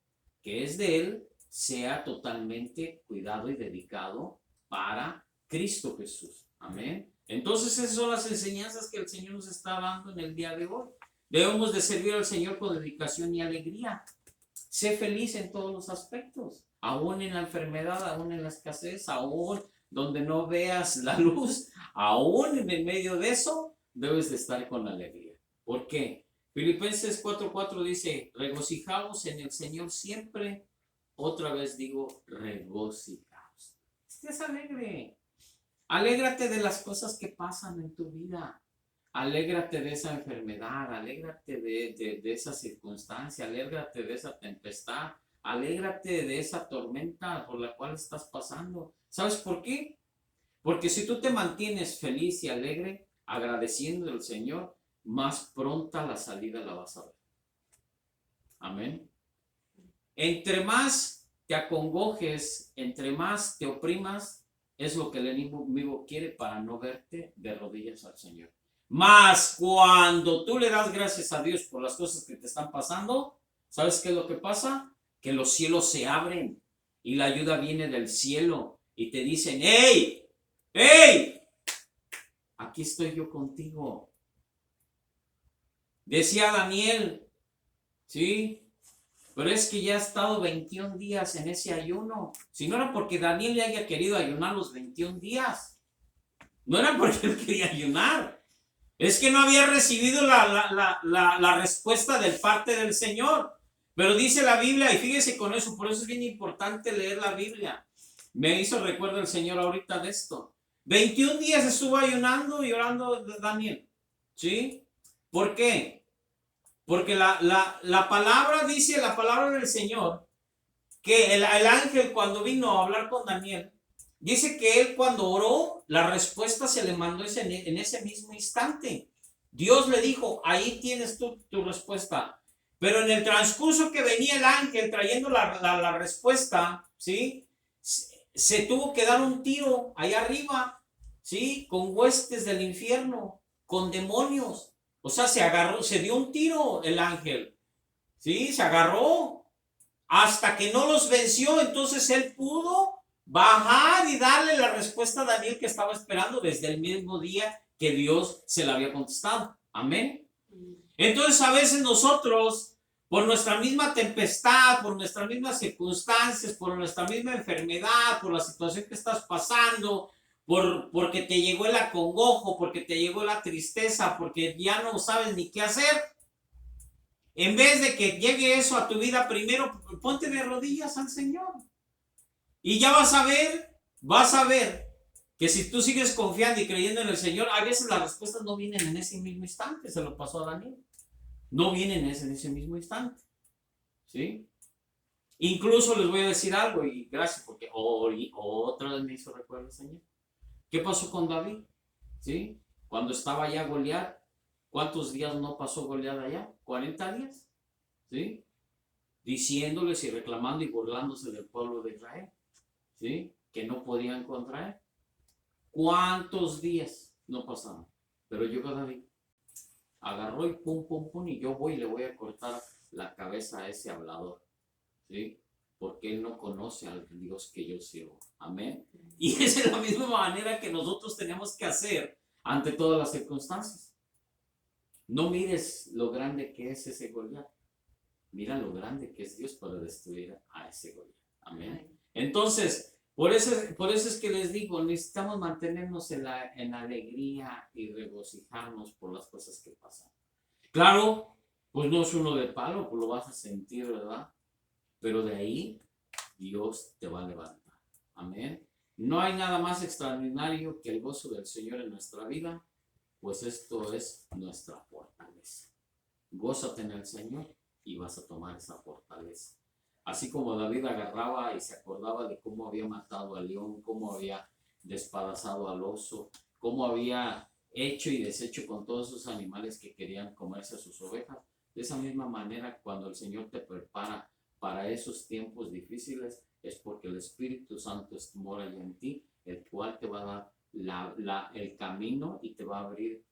que es de Él sea totalmente cuidado y dedicado para Cristo Jesús. Amén. Entonces, esas son las enseñanzas que el Señor nos está dando en el día de hoy. Debemos de servir al Señor con dedicación y alegría. Sé feliz en todos los aspectos, aún en la enfermedad, aún en la escasez, aún donde no veas la luz, aún en medio de eso, debes de estar con alegría. ¿Por qué? Filipenses 4:4 dice, regocijaos en el Señor siempre. Otra vez digo, regocijaos. Estés alegre. Alégrate de las cosas que pasan en tu vida. Alégrate de esa enfermedad, alégrate de esa circunstancia, alégrate de esa tempestad, alégrate de esa tormenta por la cual estás pasando. ¿Sabes por qué? Porque si tú te mantienes feliz y alegre, agradeciendo al Señor, más pronta la salida la vas a ver. Amén. Entre más te acongojes, entre más te oprimas, es lo que el enemigo quiere para no verte de rodillas al Señor. Más cuando tú le das gracias a Dios por las cosas que te están pasando, ¿sabes qué es lo que pasa? Que los cielos se abren y la ayuda viene del cielo y te dicen, ¡hey! ¡Hey! Aquí estoy yo contigo. Decía Daniel, ¿sí? Pero es que ya ha estado 21 días en ese ayuno. Si no era porque Daniel le haya querido ayunar los 21 días. No era porque él quería ayunar. Es que no había recibido la respuesta de parte del Señor. Pero dice la Biblia, y fíjese con eso, por eso es bien importante leer la Biblia. Me hizo recuerdo el Señor ahorita de esto. 21 días estuvo ayunando y orando Daniel. ¿Sí? ¿Por qué? Porque la palabra dice, la palabra del Señor, que el ángel cuando vino a hablar con Daniel, dice que él cuando oró, la respuesta se le mandó en ese mismo instante. Dios le dijo, ahí tienes tu respuesta. Pero en el transcurso que venía el ángel trayendo la respuesta, ¿sí? Se tuvo que dar un tiro allá arriba, ¿sí? Con huestes del infierno, con demonios. O sea, se dio un tiro el ángel, ¿sí? Se agarró hasta que no los venció. Entonces él pudo bajar y darle la respuesta a Daniel que estaba esperando desde el mismo día que Dios se la había contestado. Amén. Entonces a veces nosotros, por nuestra misma tempestad, por nuestras mismas circunstancias, por nuestra misma enfermedad, por la situación que estás pasando, porque te llegó el acongojo, porque te llegó la tristeza, porque ya no sabes ni qué hacer, en vez de que llegue eso a tu vida, primero ponte de rodillas al Señor. Y ya vas a ver que si tú sigues confiando y creyendo en el Señor, a veces las respuestas no vienen en ese mismo instante. Se lo pasó a Daniel. No vienen en ese mismo instante. ¿Sí? Incluso les voy a decir algo, y gracias porque otra vez me hizo recuerdo el Señor. ¿Qué pasó con David? ¿Sí? Cuando estaba allá Goliat, ¿cuántos días no pasó Goliat allá? 40 días. ¿Sí? Diciéndoles y reclamando y burlándose del pueblo de Israel. ¿Sí? Que no podían contra él. ¿Cuántos días no pasaron? Pero llegó David, agarró y pum, pum, pum, y yo voy y le voy a cortar la cabeza a ese hablador, ¿sí? Porque él no conoce al Dios que yo sirvo. Amén. Y esa es la misma manera que nosotros tenemos que hacer ante todas las circunstancias. No mires lo grande que es ese Goliat. Mira lo grande que es Dios para destruir a ese Goliat. Amén. Entonces, por eso es que les digo, necesitamos mantenernos en alegría y regocijarnos por las cosas que pasan. Claro, pues no es uno de palo, pues lo vas a sentir, ¿verdad? Pero de ahí Dios te va a levantar. Amén. No hay nada más extraordinario que el gozo del Señor en nuestra vida, pues esto es nuestra fortaleza. Gózate en el Señor y vas a tomar esa fortaleza. Así como David agarraba y se acordaba de cómo había matado al león, cómo había despedazado al oso, cómo había hecho y deshecho con todos esos animales que querían comerse a sus ovejas. De esa misma manera, cuando el Señor te prepara para esos tiempos difíciles, es porque el Espíritu Santo mora ya en ti, el cual te va a dar el camino y te va a abrir,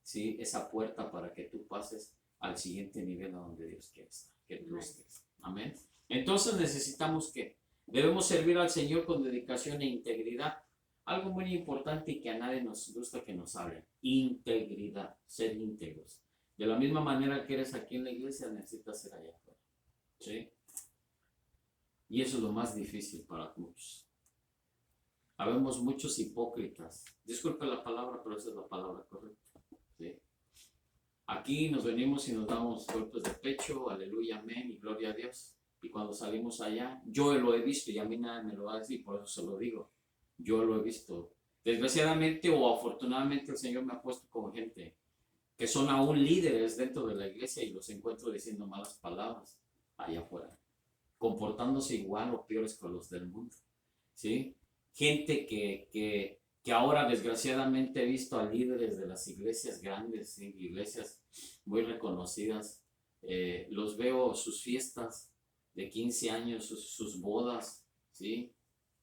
¿sí?, esa puerta para que tú pases al siguiente nivel a donde Dios quiere estar, que tú estés. Amén. Entonces necesitamos que debemos servir al Señor con dedicación e integridad. Algo muy importante y que a nadie nos gusta que nos hablen: integridad, ser íntegros. De la misma manera que eres aquí en la iglesia, necesitas ser allá afuera. ¿Sí? Y eso es lo más difícil para muchos. Habemos muchos hipócritas. Disculpe la palabra, pero esa es la palabra correcta. ¿Sí? Aquí nos venimos y nos damos golpes de pecho, aleluya, amén y gloria a Dios. Y cuando salimos allá, yo lo he visto y a mí nadie me lo va a decir, por eso se lo digo. Yo lo he visto. Desgraciadamente o afortunadamente el Señor me ha puesto con gente que son aún líderes dentro de la iglesia y los encuentro diciendo malas palabras allá afuera, comportándose igual o peores que los del mundo. ¿Sí? Gente que ahora desgraciadamente he visto a líderes de las iglesias grandes, ¿sí?, iglesias muy reconocidas, los veo sus fiestas de 15 años, sus bodas, ¿sí?,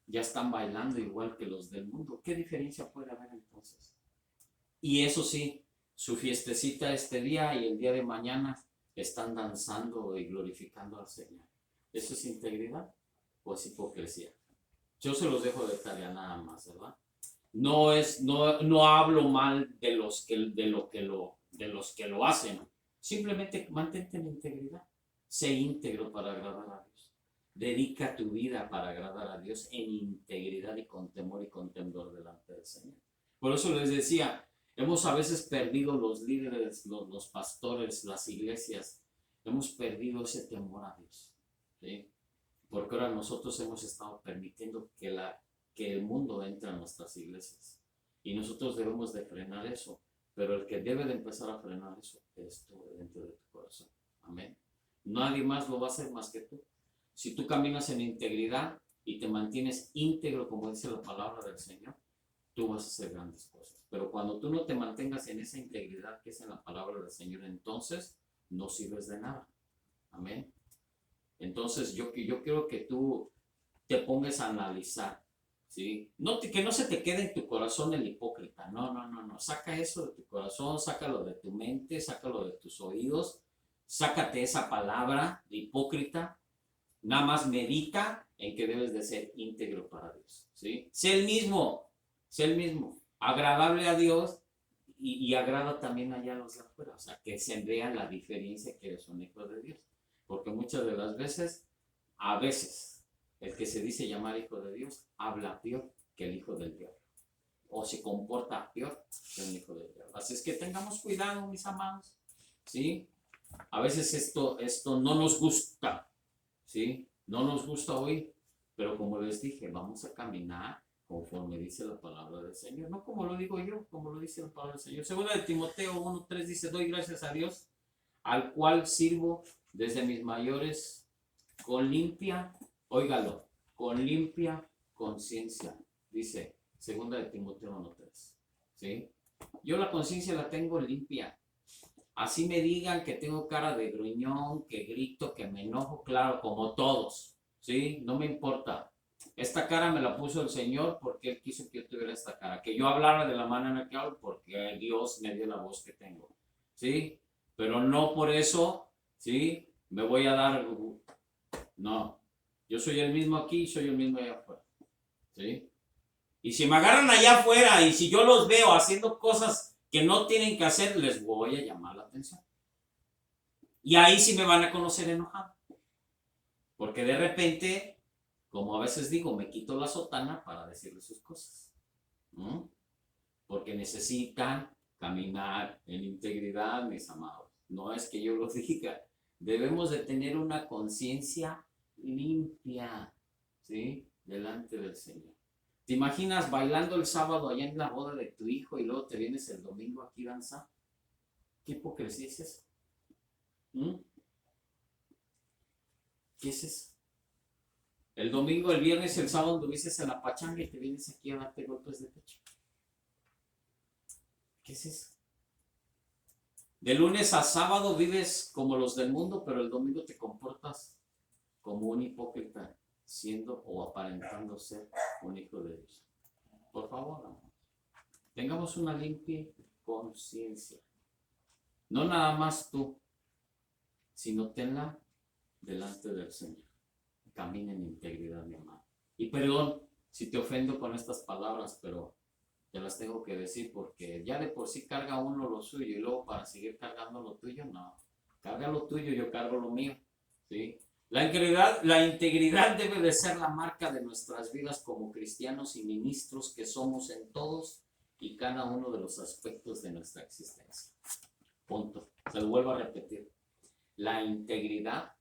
ya están bailando igual que los del mundo. ¿Qué diferencia puede haber entonces? Y eso sí, su fiestecita este día y el día de mañana están danzando y glorificando al Señor. ¿Eso es integridad o es hipocresía? Yo se los dejo de tarea nada más, ¿verdad? No hablo mal de los que lo hacen. Simplemente mantente en integridad. Sé íntegro para agradar a Dios. Dedica tu vida para agradar a Dios en integridad y con temor y con temblor delante del Señor. Por eso les decía, hemos a veces perdido los líderes, los pastores, las iglesias. Hemos perdido ese temor a Dios. ¿Sí? Porque ahora nosotros hemos estado permitiendo que el mundo entre a nuestras iglesias. Y nosotros debemos de frenar eso. Pero el que debe de empezar a frenar eso es tú, dentro de tu corazón. Amén. Nadie más lo va a hacer más que tú. Si tú caminas en integridad y te mantienes íntegro, como dice la palabra del Señor, tú vas a hacer grandes cosas. Pero cuando tú no te mantengas en esa integridad que es en la palabra del Señor, entonces no sirves de nada. Amén. Entonces yo quiero que tú te pongas a analizar, ¿sí? Que no se te quede en tu corazón el hipócrita. No. Saca eso de tu corazón, sácalo de tu mente, sácalo de tus oídos. Sácate esa palabra de hipócrita. Nada más medita en que debes de ser íntegro para Dios, ¿sí? Sé el mismo, agradable a Dios y agrada también allá a los de afuera. O sea, que se vean la diferencia que eres un hijo de Dios. Porque muchas de las veces, el que se dice llamar hijo de Dios habla peor que el hijo del diablo. O se comporta peor que un hijo del diablo. Así es que tengamos cuidado, mis amados, ¿sí? A veces esto no nos gusta, ¿sí? No nos gusta oír, pero como les dije, vamos a caminar conforme dice la palabra del Señor. No como lo digo yo, como lo dice la palabra del Señor. Segunda de Timoteo 1:3 dice: doy gracias a Dios, al cual sirvo desde mis mayores con limpia, óigalo, con limpia conciencia. Dice segunda de Timoteo 1:3. ¿Sí? Yo la conciencia la tengo limpia. Así me digan que tengo cara de gruñón, que grito, que me enojo, claro, como todos, ¿sí? No me importa. Esta cara me la puso el Señor porque Él quiso que yo tuviera esta cara. Que yo hablara de la manera en que hablo porque Dios me dio la voz que tengo, ¿sí? Pero no por eso, ¿sí?, me voy a dar... No. Yo soy el mismo aquí y soy el mismo allá afuera, ¿sí? Y si me agarran allá afuera y si yo los veo haciendo cosas que no tienen que hacer, les voy a llamar la atención. Y ahí sí me van a conocer enojado. Porque de repente, como a veces digo, me quito la sotana para decirles sus cosas. Porque necesitan caminar en integridad, mis amados. No es que yo lo diga. Debemos de tener una conciencia limpia, ¿sí?, delante del Señor. ¿Te imaginas bailando el sábado allá en la boda de tu hijo y luego te vienes el domingo aquí a danzar? ¿Qué hipocresía es eso? ¿Qué es eso? El domingo, el viernes, el sábado anduviste en la pachanga y te vienes aquí a darte golpes de pecho. ¿Qué es eso? De lunes a sábado vives como los del mundo, pero el domingo te comportas como un hipócrita, siendo o aparentando ser un hijo de Dios. Por favor, hermanos, tengamos una limpia conciencia. No nada más tú, sino tenla delante del Señor. Camina en integridad, mi amado. Y perdón si te ofendo con estas palabras, pero te las tengo que decir porque ya de por sí carga uno lo suyo y luego para seguir cargando lo tuyo, no. Carga lo tuyo, yo cargo lo mío. ¿Sí? La integridad debe de ser la marca de nuestras vidas como cristianos y ministros que somos en todos y cada uno de los aspectos de nuestra existencia. Punto. Se lo vuelvo a repetir. La integridad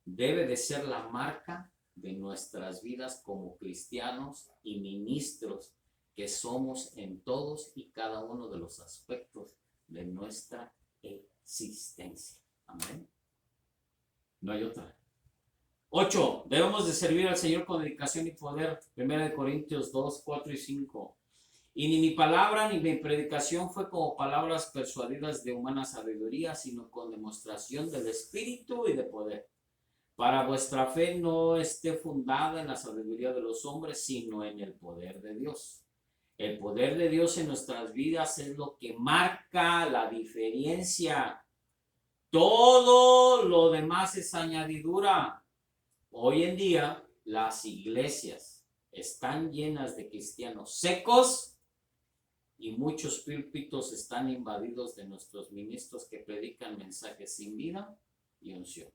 debe de ser la marca de nuestras vidas como cristianos y ministros que somos en todos y cada uno de los aspectos de nuestra existencia. Amén. No hay otra. 8. Debemos de servir al Señor con dedicación y poder. 1 Corintios 2, 4 y 5. Y ni mi palabra ni mi predicación fue como palabras persuadidas de humana sabiduría, sino con demostración del Espíritu y de poder. Para vuestra fe no esté fundada en la sabiduría de los hombres, sino en el poder de Dios. El poder de Dios en nuestras vidas es lo que marca la diferencia. Todo lo demás es añadidura. Hoy en día las iglesias están llenas de cristianos secos y muchos púlpitos están invadidos de nuestros ministros que predican mensajes sin vida y unción.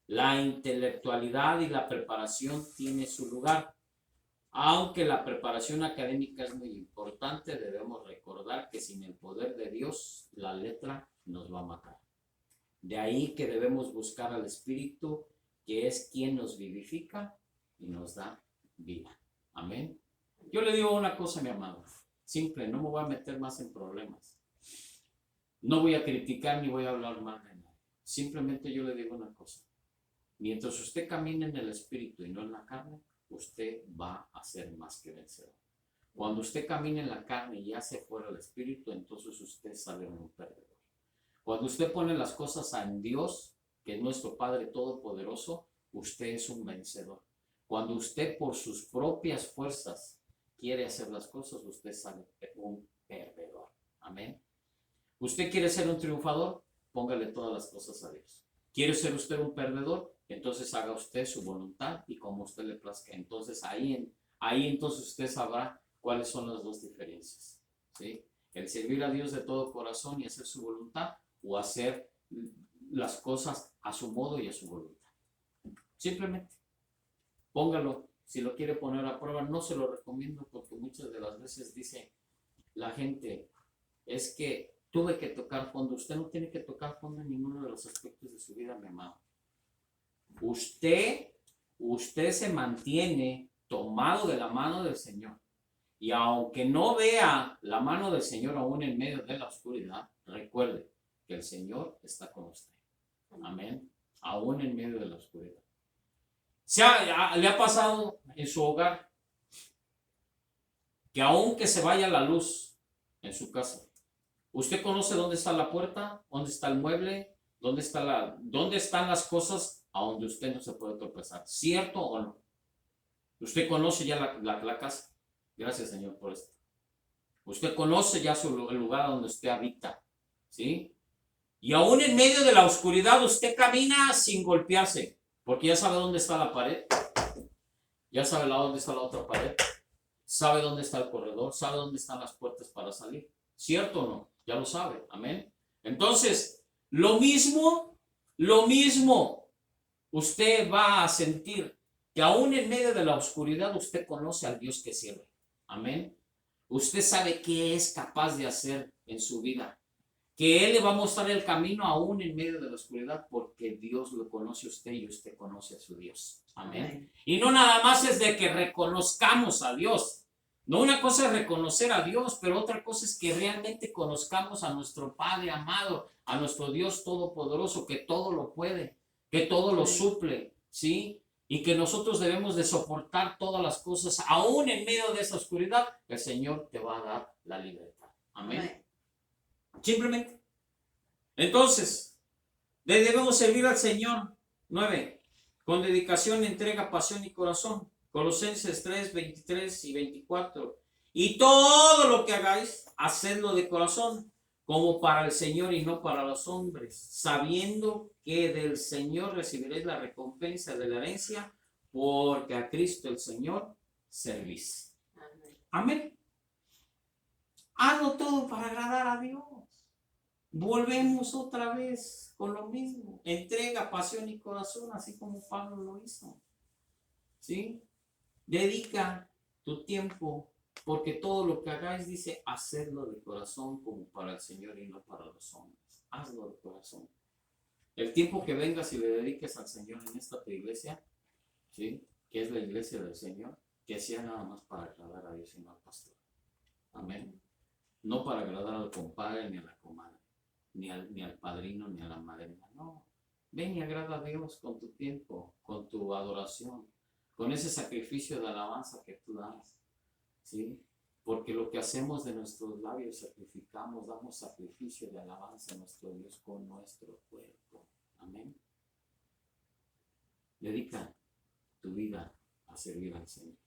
La intelectualidad y la preparación tiene su lugar. Aunque la preparación académica es muy importante, debemos recordar que sin el poder de Dios, la letra nos va a matar. De ahí que debemos buscar al Espíritu, que es quien nos vivifica y nos da vida. Amén. Yo le digo una cosa, mi amado, simple, no me voy a meter más en problemas. No voy a criticar ni voy a hablar mal de nadie. Simplemente yo le digo una cosa. Mientras usted camine en el Espíritu y no en la carne, usted va a ser más que vencedor. Cuando usted camina en la carne y hace fuera el Espíritu, entonces usted sale un perdedor. Cuando usted pone las cosas en Dios, que es nuestro Padre Todopoderoso, usted es un vencedor. Cuando usted por sus propias fuerzas quiere hacer las cosas, usted sale un perdedor. Amén. ¿Usted quiere ser un triunfador? Póngale todas las cosas a Dios. ¿Quiere ser usted un perdedor? Entonces haga usted su voluntad y como usted le plazca. Entonces ahí entonces usted sabrá cuáles son las dos diferencias. ¿Sí? El servir a Dios de todo corazón y hacer su voluntad o hacer las cosas a su modo y a su voluntad. Simplemente póngalo. Si lo quiere poner a prueba, no se lo recomiendo porque muchas de las veces dice la gente, es que tuve que tocar fondo. Usted no tiene que tocar fondo en ninguno de los aspectos de su vida, mi amado. Usted se mantiene tomado de la mano del Señor. Y aunque no vea la mano del Señor aún en medio de la oscuridad, recuerde que el Señor está con usted. Amén. Aún en medio de la oscuridad. ¿Le ha pasado en su hogar que aunque se vaya la luz en su casa, usted conoce dónde está la puerta, dónde está el mueble, dónde están las cosas a donde usted no se puede tropezar? ¿Cierto o no? Usted conoce ya la casa. Gracias, Señor, por esto. Usted conoce ya el lugar donde usted habita. ¿Sí? Y aún en medio de la oscuridad usted camina sin golpearse. Porque ya sabe dónde está la pared. Ya sabe dónde está la otra pared. Sabe dónde está el corredor. Sabe dónde están las puertas para salir. ¿Cierto o no? Ya lo sabe. Amén. Entonces, lo mismo, usted va a sentir que aún en medio de la oscuridad usted conoce al Dios que sirve. Amén. Usted sabe qué es capaz de hacer en su vida. Que Él le va a mostrar el camino aún en medio de la oscuridad porque Dios lo conoce a usted y usted conoce a su Dios. Amén. Amén. Y no nada más es de que reconozcamos a Dios. No, una cosa es reconocer a Dios, pero otra cosa es que realmente conozcamos a nuestro Padre amado, a nuestro Dios todopoderoso, que todo lo puede, que todo lo suple, ¿sí? Y que nosotros debemos de soportar todas las cosas, aún en medio de esa oscuridad, el Señor te va a dar la libertad. Amén. Amén. Simplemente. Entonces, debemos servir al Señor. 9. con dedicación, entrega, pasión y corazón. Colosenses 3, 23 y 24. Y todo lo que hagáis, hacedlo de corazón, como para el Señor y no para los hombres, sabiendo que del Señor recibiréis la recompensa de la herencia, porque a Cristo el Señor servís. Amén. Hazlo todo para agradar a Dios. Volvemos otra vez con lo mismo. Entrega, pasión y corazón, así como Pablo lo hizo. ¿Sí? Dedica tu tiempo, porque todo lo que hagáis, dice, hacerlo de corazón como para el Señor y no para los hombres. Hazlo de corazón. El tiempo que vengas y le dediques al Señor en esta tu iglesia, ¿sí? Que es la iglesia del Señor, que sea nada más para agradar a Dios y no al pastor. Amén. No para agradar al compadre ni a la comadre, ni al padrino ni a la madrina. No. Ven y agrada a Dios con tu tiempo, con tu adoración, con ese sacrificio de alabanza que tú das, ¿sí? Porque lo que hacemos de nuestros labios sacrificamos, damos sacrificio de alabanza a nuestro Dios con nuestro cuerpo. Amén. Dedica tu vida a servir al Señor.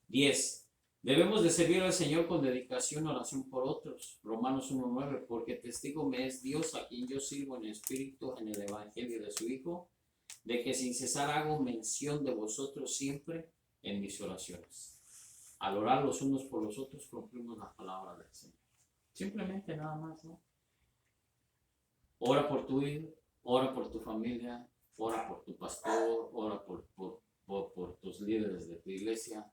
10. Debemos de servir al Señor con dedicación, oración por otros. Romanos 1:9, porque testigo me es Dios, a quien yo sirvo en espíritu en el evangelio de su Hijo, de que sin cesar hago mención de vosotros siempre en mis oraciones. Al orar los unos por los otros cumplimos la palabra del Señor. Simplemente nada más, ¿no? Ora por tu hijo, ora por tu familia, ora por tu pastor, ora por tus líderes de tu iglesia,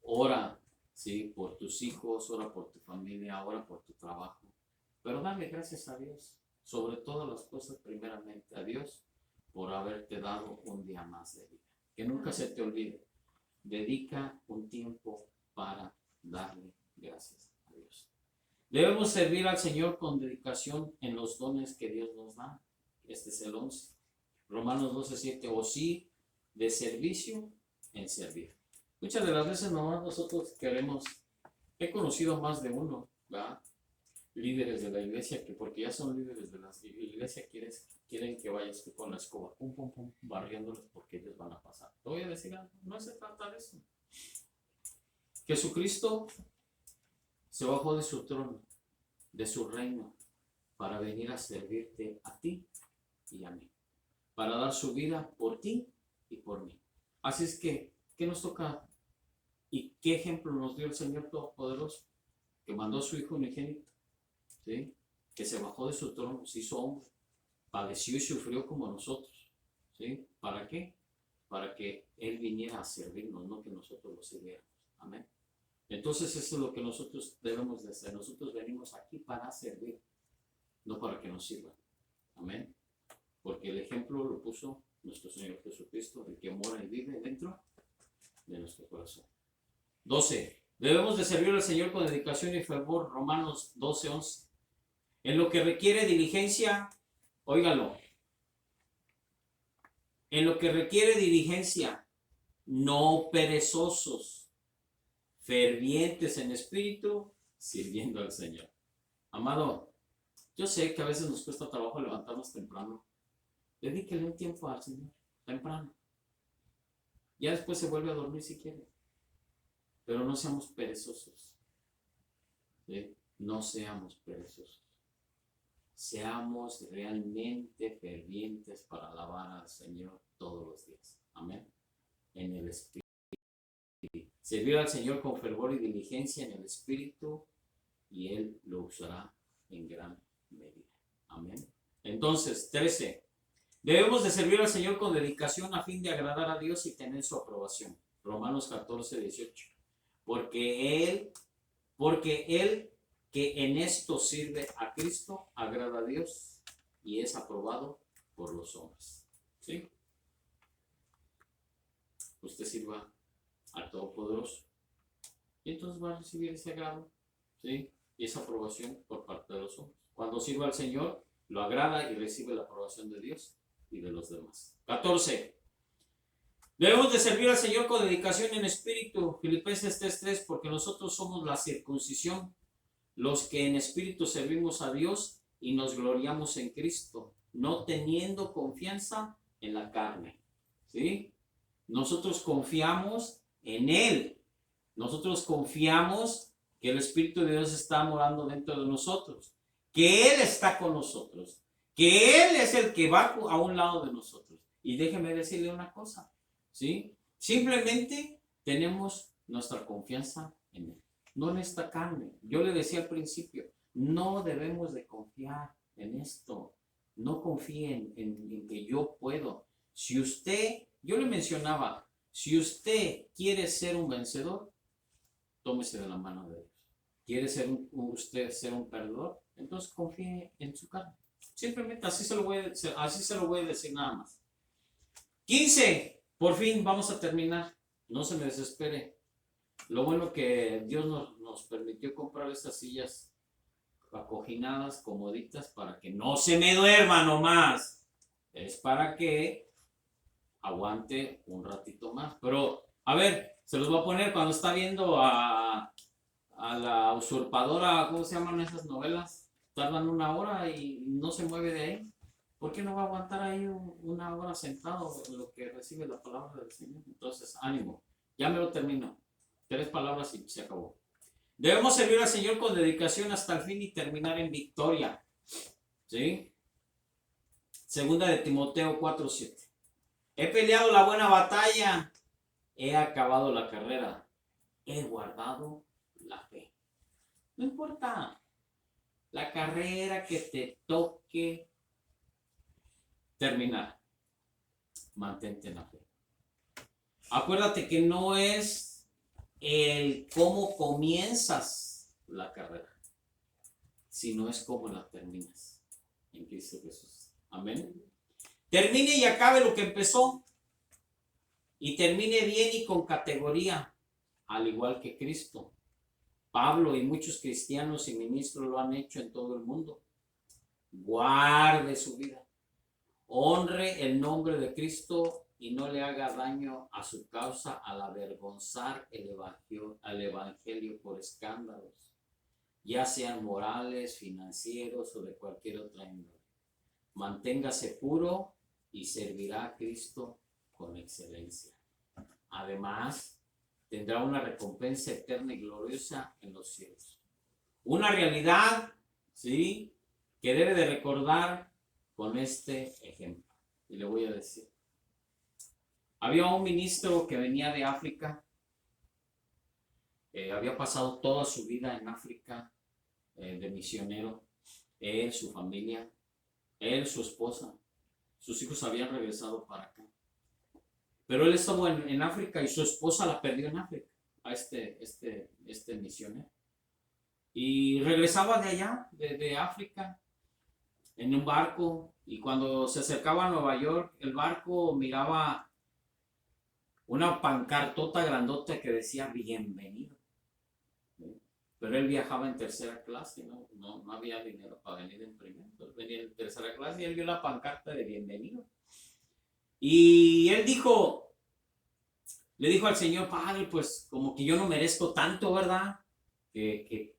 ora, ¿sí? Por tus hijos, ora por tu familia, ora por tu trabajo. Pero dale gracias a Dios, sobre todas las cosas, primeramente a Dios, por haberte dado un día más de vida. Que nunca se te olvide, dedica un tiempo para darle gracias a Dios. Debemos servir al Señor con dedicación en los dones que Dios nos da. Este es el 11. Romanos 12:7. O sí, de servicio en servir. Muchas de las veces nomás nosotros queremos, he conocido más de uno, ¿verdad? Líderes de la iglesia que porque ya son líderes de la iglesia quieren que vayas tú con la escoba, pum, pum, pum, barriéndolos porque ellos van a pasar. Te voy a decir algo, no se trata de eso. Jesucristo se bajó de su trono, de su reino, para venir a servirte a ti y a mí, para dar su vida por ti y por mí. Así es que, ¿qué nos toca? ¿Y qué ejemplo nos dio el Señor Todopoderoso? Que mandó a su Hijo unigénito, ¿sí? Que se bajó de su trono, se hizo hombre, padeció y sufrió como nosotros, ¿sí? ¿Para qué? Para que Él viniera a servirnos, no que nosotros lo sirviéramos. Amén. Entonces eso es lo que nosotros debemos de hacer. Nosotros venimos aquí para servir, no para que nos sirvan. Amén. Porque el ejemplo lo puso nuestro Señor Jesucristo, el que mora y vive dentro de nuestro corazón. 12. Debemos de servir al Señor con dedicación y fervor. Romanos 12:11. En lo que requiere diligencia, óigalo. En lo que requiere diligencia, no perezosos, fervientes en espíritu, sirviendo al Señor. Amado, yo sé que a veces nos cuesta trabajo levantarnos temprano. Dedíquele un tiempo al Señor, temprano. Ya después se vuelve a dormir si quiere. Pero no seamos perezosos. ¿Sí? No seamos perezosos. Seamos realmente fervientes para alabar al Señor todos los días. Amén. En el Espíritu. Servir al Señor con fervor y diligencia en el Espíritu y Él lo usará en gran medida. Amén. Entonces, 13. Debemos de servir al Señor con dedicación a fin de agradar a Dios y tener su aprobación. Romanos 14:18. Porque Él que en esto sirve a Cristo, agrada a Dios y es aprobado por los hombres. ¿Sí? Usted sirva al Todopoderoso y entonces va a recibir ese agrado, ¿sí? Y esa aprobación por parte de los hombres. Cuando sirva al Señor, lo agrada y recibe la aprobación de Dios y de los demás. 14. Debemos de servir al Señor con dedicación en espíritu. Filipenses 3:3, porque nosotros somos la circuncisión, los que en espíritu servimos a Dios y nos gloriamos en Cristo, no teniendo confianza en la carne. ¿sí? Nosotros confiamos en Él. Nosotros confiamos que el Espíritu de Dios está morando dentro de nosotros, que Él está con nosotros, que Él es el que va a un lado de nosotros. Y déjeme decirle una cosa, ¿sí? Simplemente tenemos nuestra confianza en Él, no en esta carne. Yo le decía al principio, no debemos de confiar en esto. No confíen en que yo puedo. Si usted, yo le mencionaba, si usted quiere ser un vencedor, tómese de la mano de Dios. ¿Quiere ser usted ser un perdedor? Entonces confíe en su carne. Simplemente así se lo voy a decir nada más. 15. Por fin vamos a terminar. No se me desespere. Lo bueno que Dios nos permitió comprar estas sillas acoginadas, comoditas, para que no se me duerma nomás. Es para que aguante un ratito más. Pero, a ver, se los voy a poner cuando está viendo a la usurpadora, ¿cómo se llaman esas novelas? Tardan 1 hora y no se mueve de ahí. ¿Por qué no va a aguantar ahí 1 hora sentado en lo que recibe la palabra del Señor? Entonces, ánimo. Ya me lo termino. 3 palabras y se acabó. Debemos servir al Señor con dedicación hasta el fin y terminar en victoria. ¿Sí? Segunda de Timoteo 4:7. He peleado la buena batalla, he acabado la carrera, he guardado la fe. No importa la carrera que te toque terminar, mantente en la fe. Acuérdate que no es el cómo comienzas la carrera, sino es cómo la terminas en Cristo Jesús. Amén. Termine y acabe lo que empezó, y termine bien y con categoría, al igual que Cristo. Pablo y muchos cristianos y ministros lo han hecho en todo el mundo. Guarde su vida, honre el nombre de Cristo y no le haga daño a su causa al avergonzar al evangelio por escándalos, ya sean morales, financieros o de cualquier otra índole. Manténgase puro y servirá a Cristo con excelencia. Además, tendrá una recompensa eterna y gloriosa en los cielos. Una realidad, ¿sí?, que debe de recordar con este ejemplo. Y le voy a decir. Había un ministro que venía de África. Había pasado toda su vida en África de misionero. Él, su familia, él, su esposa. Sus hijos habían regresado para acá. Pero él estuvo en África y su esposa la perdió en África, a este misionero. Y regresaba de allá, de África, en un barco. Y cuando se acercaba a Nueva York, el barco miraba una pancartota grandota que decía bienvenido. Pero él viajaba en tercera clase, no había dinero para venir en primera. Entonces venía en tercera clase y él vio la pancarta de bienvenido. Y él le dijo al Señor, Padre, pues como que yo no merezco tanto, ¿verdad? Que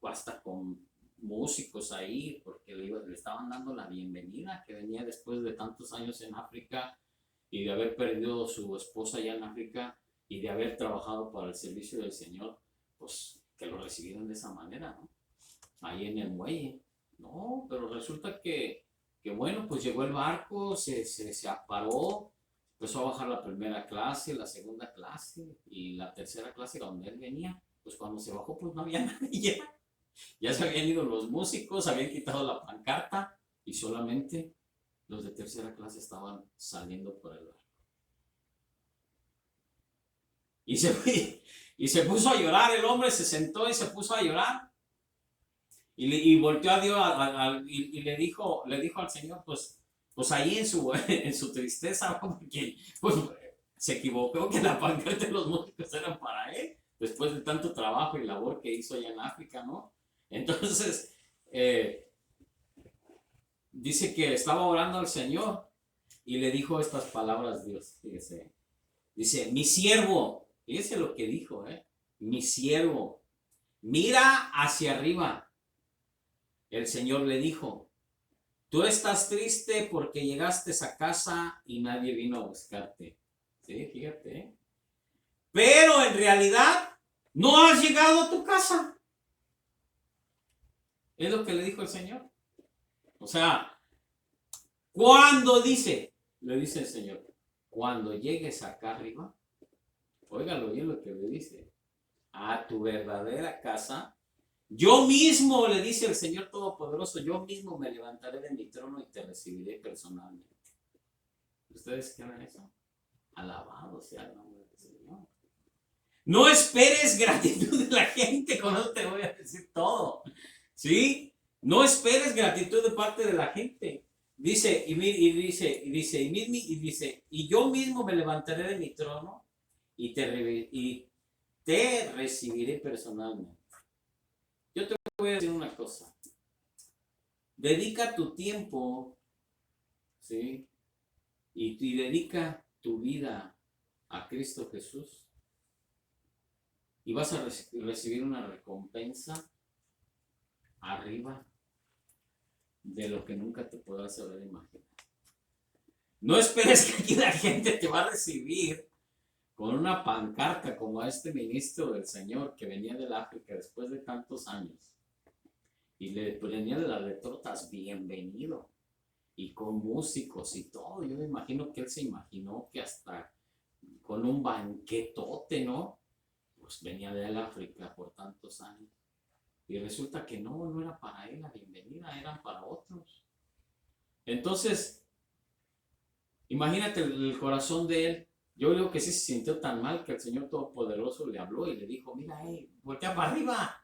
hasta con músicos ahí, porque le estaban dando la bienvenida, que venía después de tantos años en África y de haber perdido su esposa allá en África y de haber trabajado para el servicio del Señor, pues que lo recibieron de esa manera, ¿no? Ahí en el muelle. No, pero resulta que bueno, pues llegó el barco, se paró, empezó a bajar la primera clase, la segunda clase y la tercera clase donde él venía. Pues cuando se bajó, pues no había nadie ya. Ya se habían ido los músicos, habían quitado la pancarta y solamente los de tercera clase estaban saliendo por el barco. Y se puso a llorar, el hombre se sentó y se puso a llorar. Y volteó a Dios y le dijo al Señor, pues ahí en su tristeza, porque pues, se equivocó que la pancarta de los músicos eran para él, después de tanto trabajo y labor que hizo allá en África, ¿no? Entonces, dice que estaba orando al Señor y le dijo estas palabras Dios, fíjese. Dice, mi siervo, fíjese lo que dijo, mi siervo, mira hacia arriba. El Señor le dijo, Tú estás triste porque llegaste a casa y nadie vino a buscarte. Sí, fíjate, ¿eh? Pero en realidad no has llegado a tu casa. Es lo que le dijo el Señor. O sea, cuando dice, le dice el Señor, cuando llegues acá arriba, óigalo bien lo que le dice, a tu verdadera casa, yo mismo, le dice el Señor Todopoderoso, yo mismo me levantaré de mi trono y te recibiré personalmente. ¿Ustedes creen eso? Alabado sea el nombre del Señor. No esperes gratitud de la gente, con eso te voy a decir todo. ¿Sí? No esperes gratitud de parte de la gente. Dice, y yo mismo me levantaré de mi trono y te recibiré personalmente. Yo te voy a decir una cosa. Dedica tu tiempo, ¿sí? Y dedica tu vida a Cristo Jesús. Y vas a recibir una recompensa arriba de lo que nunca te podrás haber imaginado. No esperes que aquí la gente te va a recibir con una pancarta como a este ministro del Señor que venía del África después de tantos años y le venía de las retortas bienvenido y con músicos y todo. Yo me imagino que él se imaginó que hasta con un banquetote, ¿no? Pues venía del África por tantos años. Y resulta que no era para él la bienvenida, eran para otros. Entonces, imagínate el corazón de él. Yo digo que sí se sintió tan mal que el Señor Todopoderoso le habló y le dijo, mira, voltea para arriba.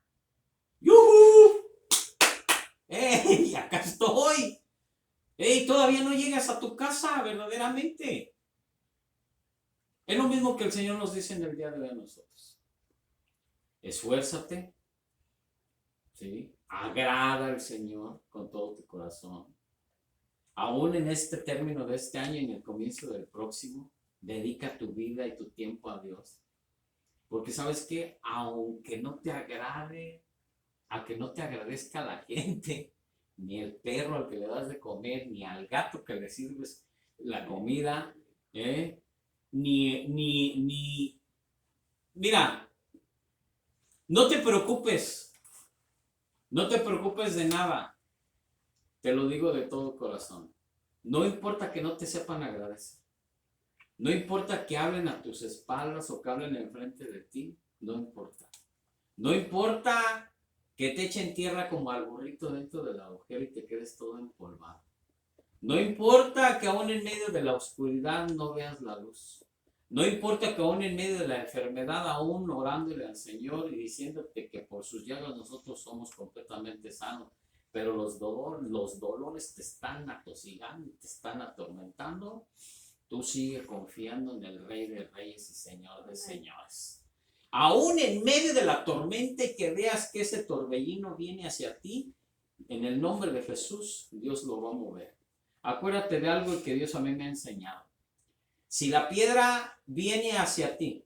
¡Yuhu! ¡Ey, acá estoy! ¡Ey, todavía no llegas a tu casa verdaderamente! Es lo mismo que el Señor nos dice en el día de hoy a nosotros. Esfuérzate, ¿sí? Agrada al Señor con todo tu corazón. Aún en este término de este año y en el comienzo del próximo, dedica tu vida y tu tiempo a Dios. Porque sabes que aunque no te agrade, a que no te agradezca la gente, ni el perro al que le das de comer, ni al gato que le sirves la comida, mira, no te preocupes, no te preocupes de nada, te lo digo de todo corazón. No importa que no te sepan agradecer. No importa que hablen a tus espaldas o que hablen enfrente de ti, no importa. No importa que te echen tierra como al burrito dentro del agujero y te quedes todo empolvado. No importa que aún en medio de la oscuridad no veas la luz. No importa que aún en medio de la enfermedad, aún orándole al Señor y diciéndote que por sus llagas nosotros somos completamente sanos, pero los dolores te están atosigando, te están atormentando. Tú sigue confiando en el Rey de Reyes y Señor de Señores. Aún en medio de la tormenta y que veas que ese torbellino viene hacia ti, en el nombre de Jesús, Dios lo va a mover. Acuérdate de algo que Dios a mí me ha enseñado. Si la piedra viene hacia ti,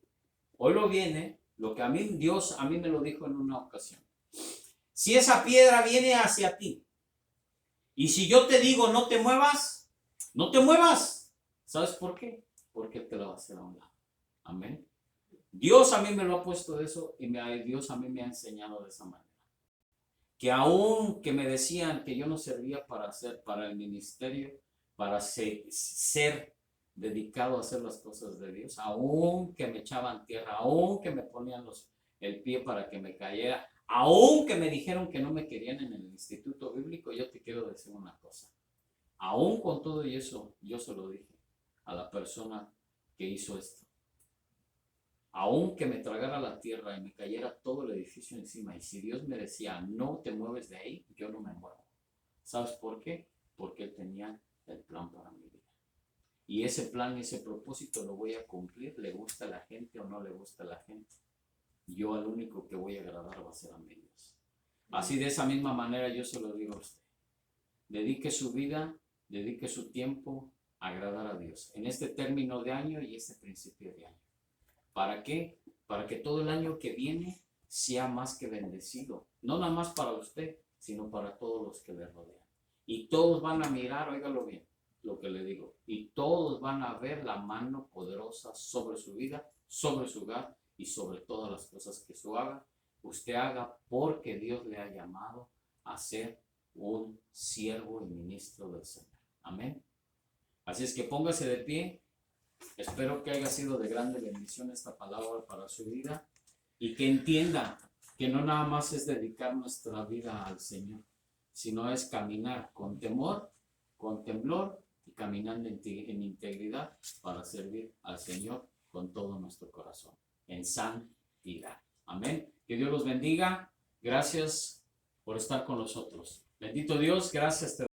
hoy lo viene, lo que a mí Dios a mí me lo dijo en una ocasión. Si esa piedra viene hacia ti, y si yo te digo no te muevas, no te muevas. ¿Sabes por qué? Porque te la va a hacer a un lado. Amén. Dios a mí me lo ha puesto de eso y Dios a mí me ha enseñado de esa manera. Que aún que me decían que yo no servía para el ministerio, para ser dedicado a hacer las cosas de Dios, aún que me echaban tierra, aún que me ponían el pie para que me cayera, aún que me dijeron que no me querían en el instituto bíblico, yo te quiero decir una cosa. Aún con todo y eso, yo se lo dije a la persona que hizo esto. Aún que me tragara la tierra y me cayera todo el edificio encima, y si Dios me decía, no te mueves de ahí, yo no me muevo. ¿Sabes por qué? Porque Él tenía el plan para mi vida. Y ese plan y ese propósito lo voy a cumplir, le gusta a la gente o no le gusta a la gente. Yo al único que voy a agradar va a ser a mi Dios. Así de esa misma manera yo se lo digo a usted. Dedique su vida, dedique su tiempo a agradar a Dios. En este término de año y este principio de año. ¿Para qué? Para que todo el año que viene sea más que bendecido. No nada más para usted, sino para todos los que le rodean. Y todos van a mirar, óigalo bien, lo que le digo, y todos van a ver la mano poderosa sobre su vida, sobre su hogar y sobre todas las cosas que usted haga, porque Dios le ha llamado a ser un siervo y ministro del Señor. Amén. Así es que póngase de pie. Espero que haya sido de grande bendición esta palabra para su vida y que entienda que no nada más es dedicar nuestra vida al Señor, sino es caminar con temor, con temblor y caminando en integridad para servir al Señor con todo nuestro corazón, en santidad. Amén. Que Dios los bendiga. Gracias por estar con nosotros. Bendito Dios, gracias.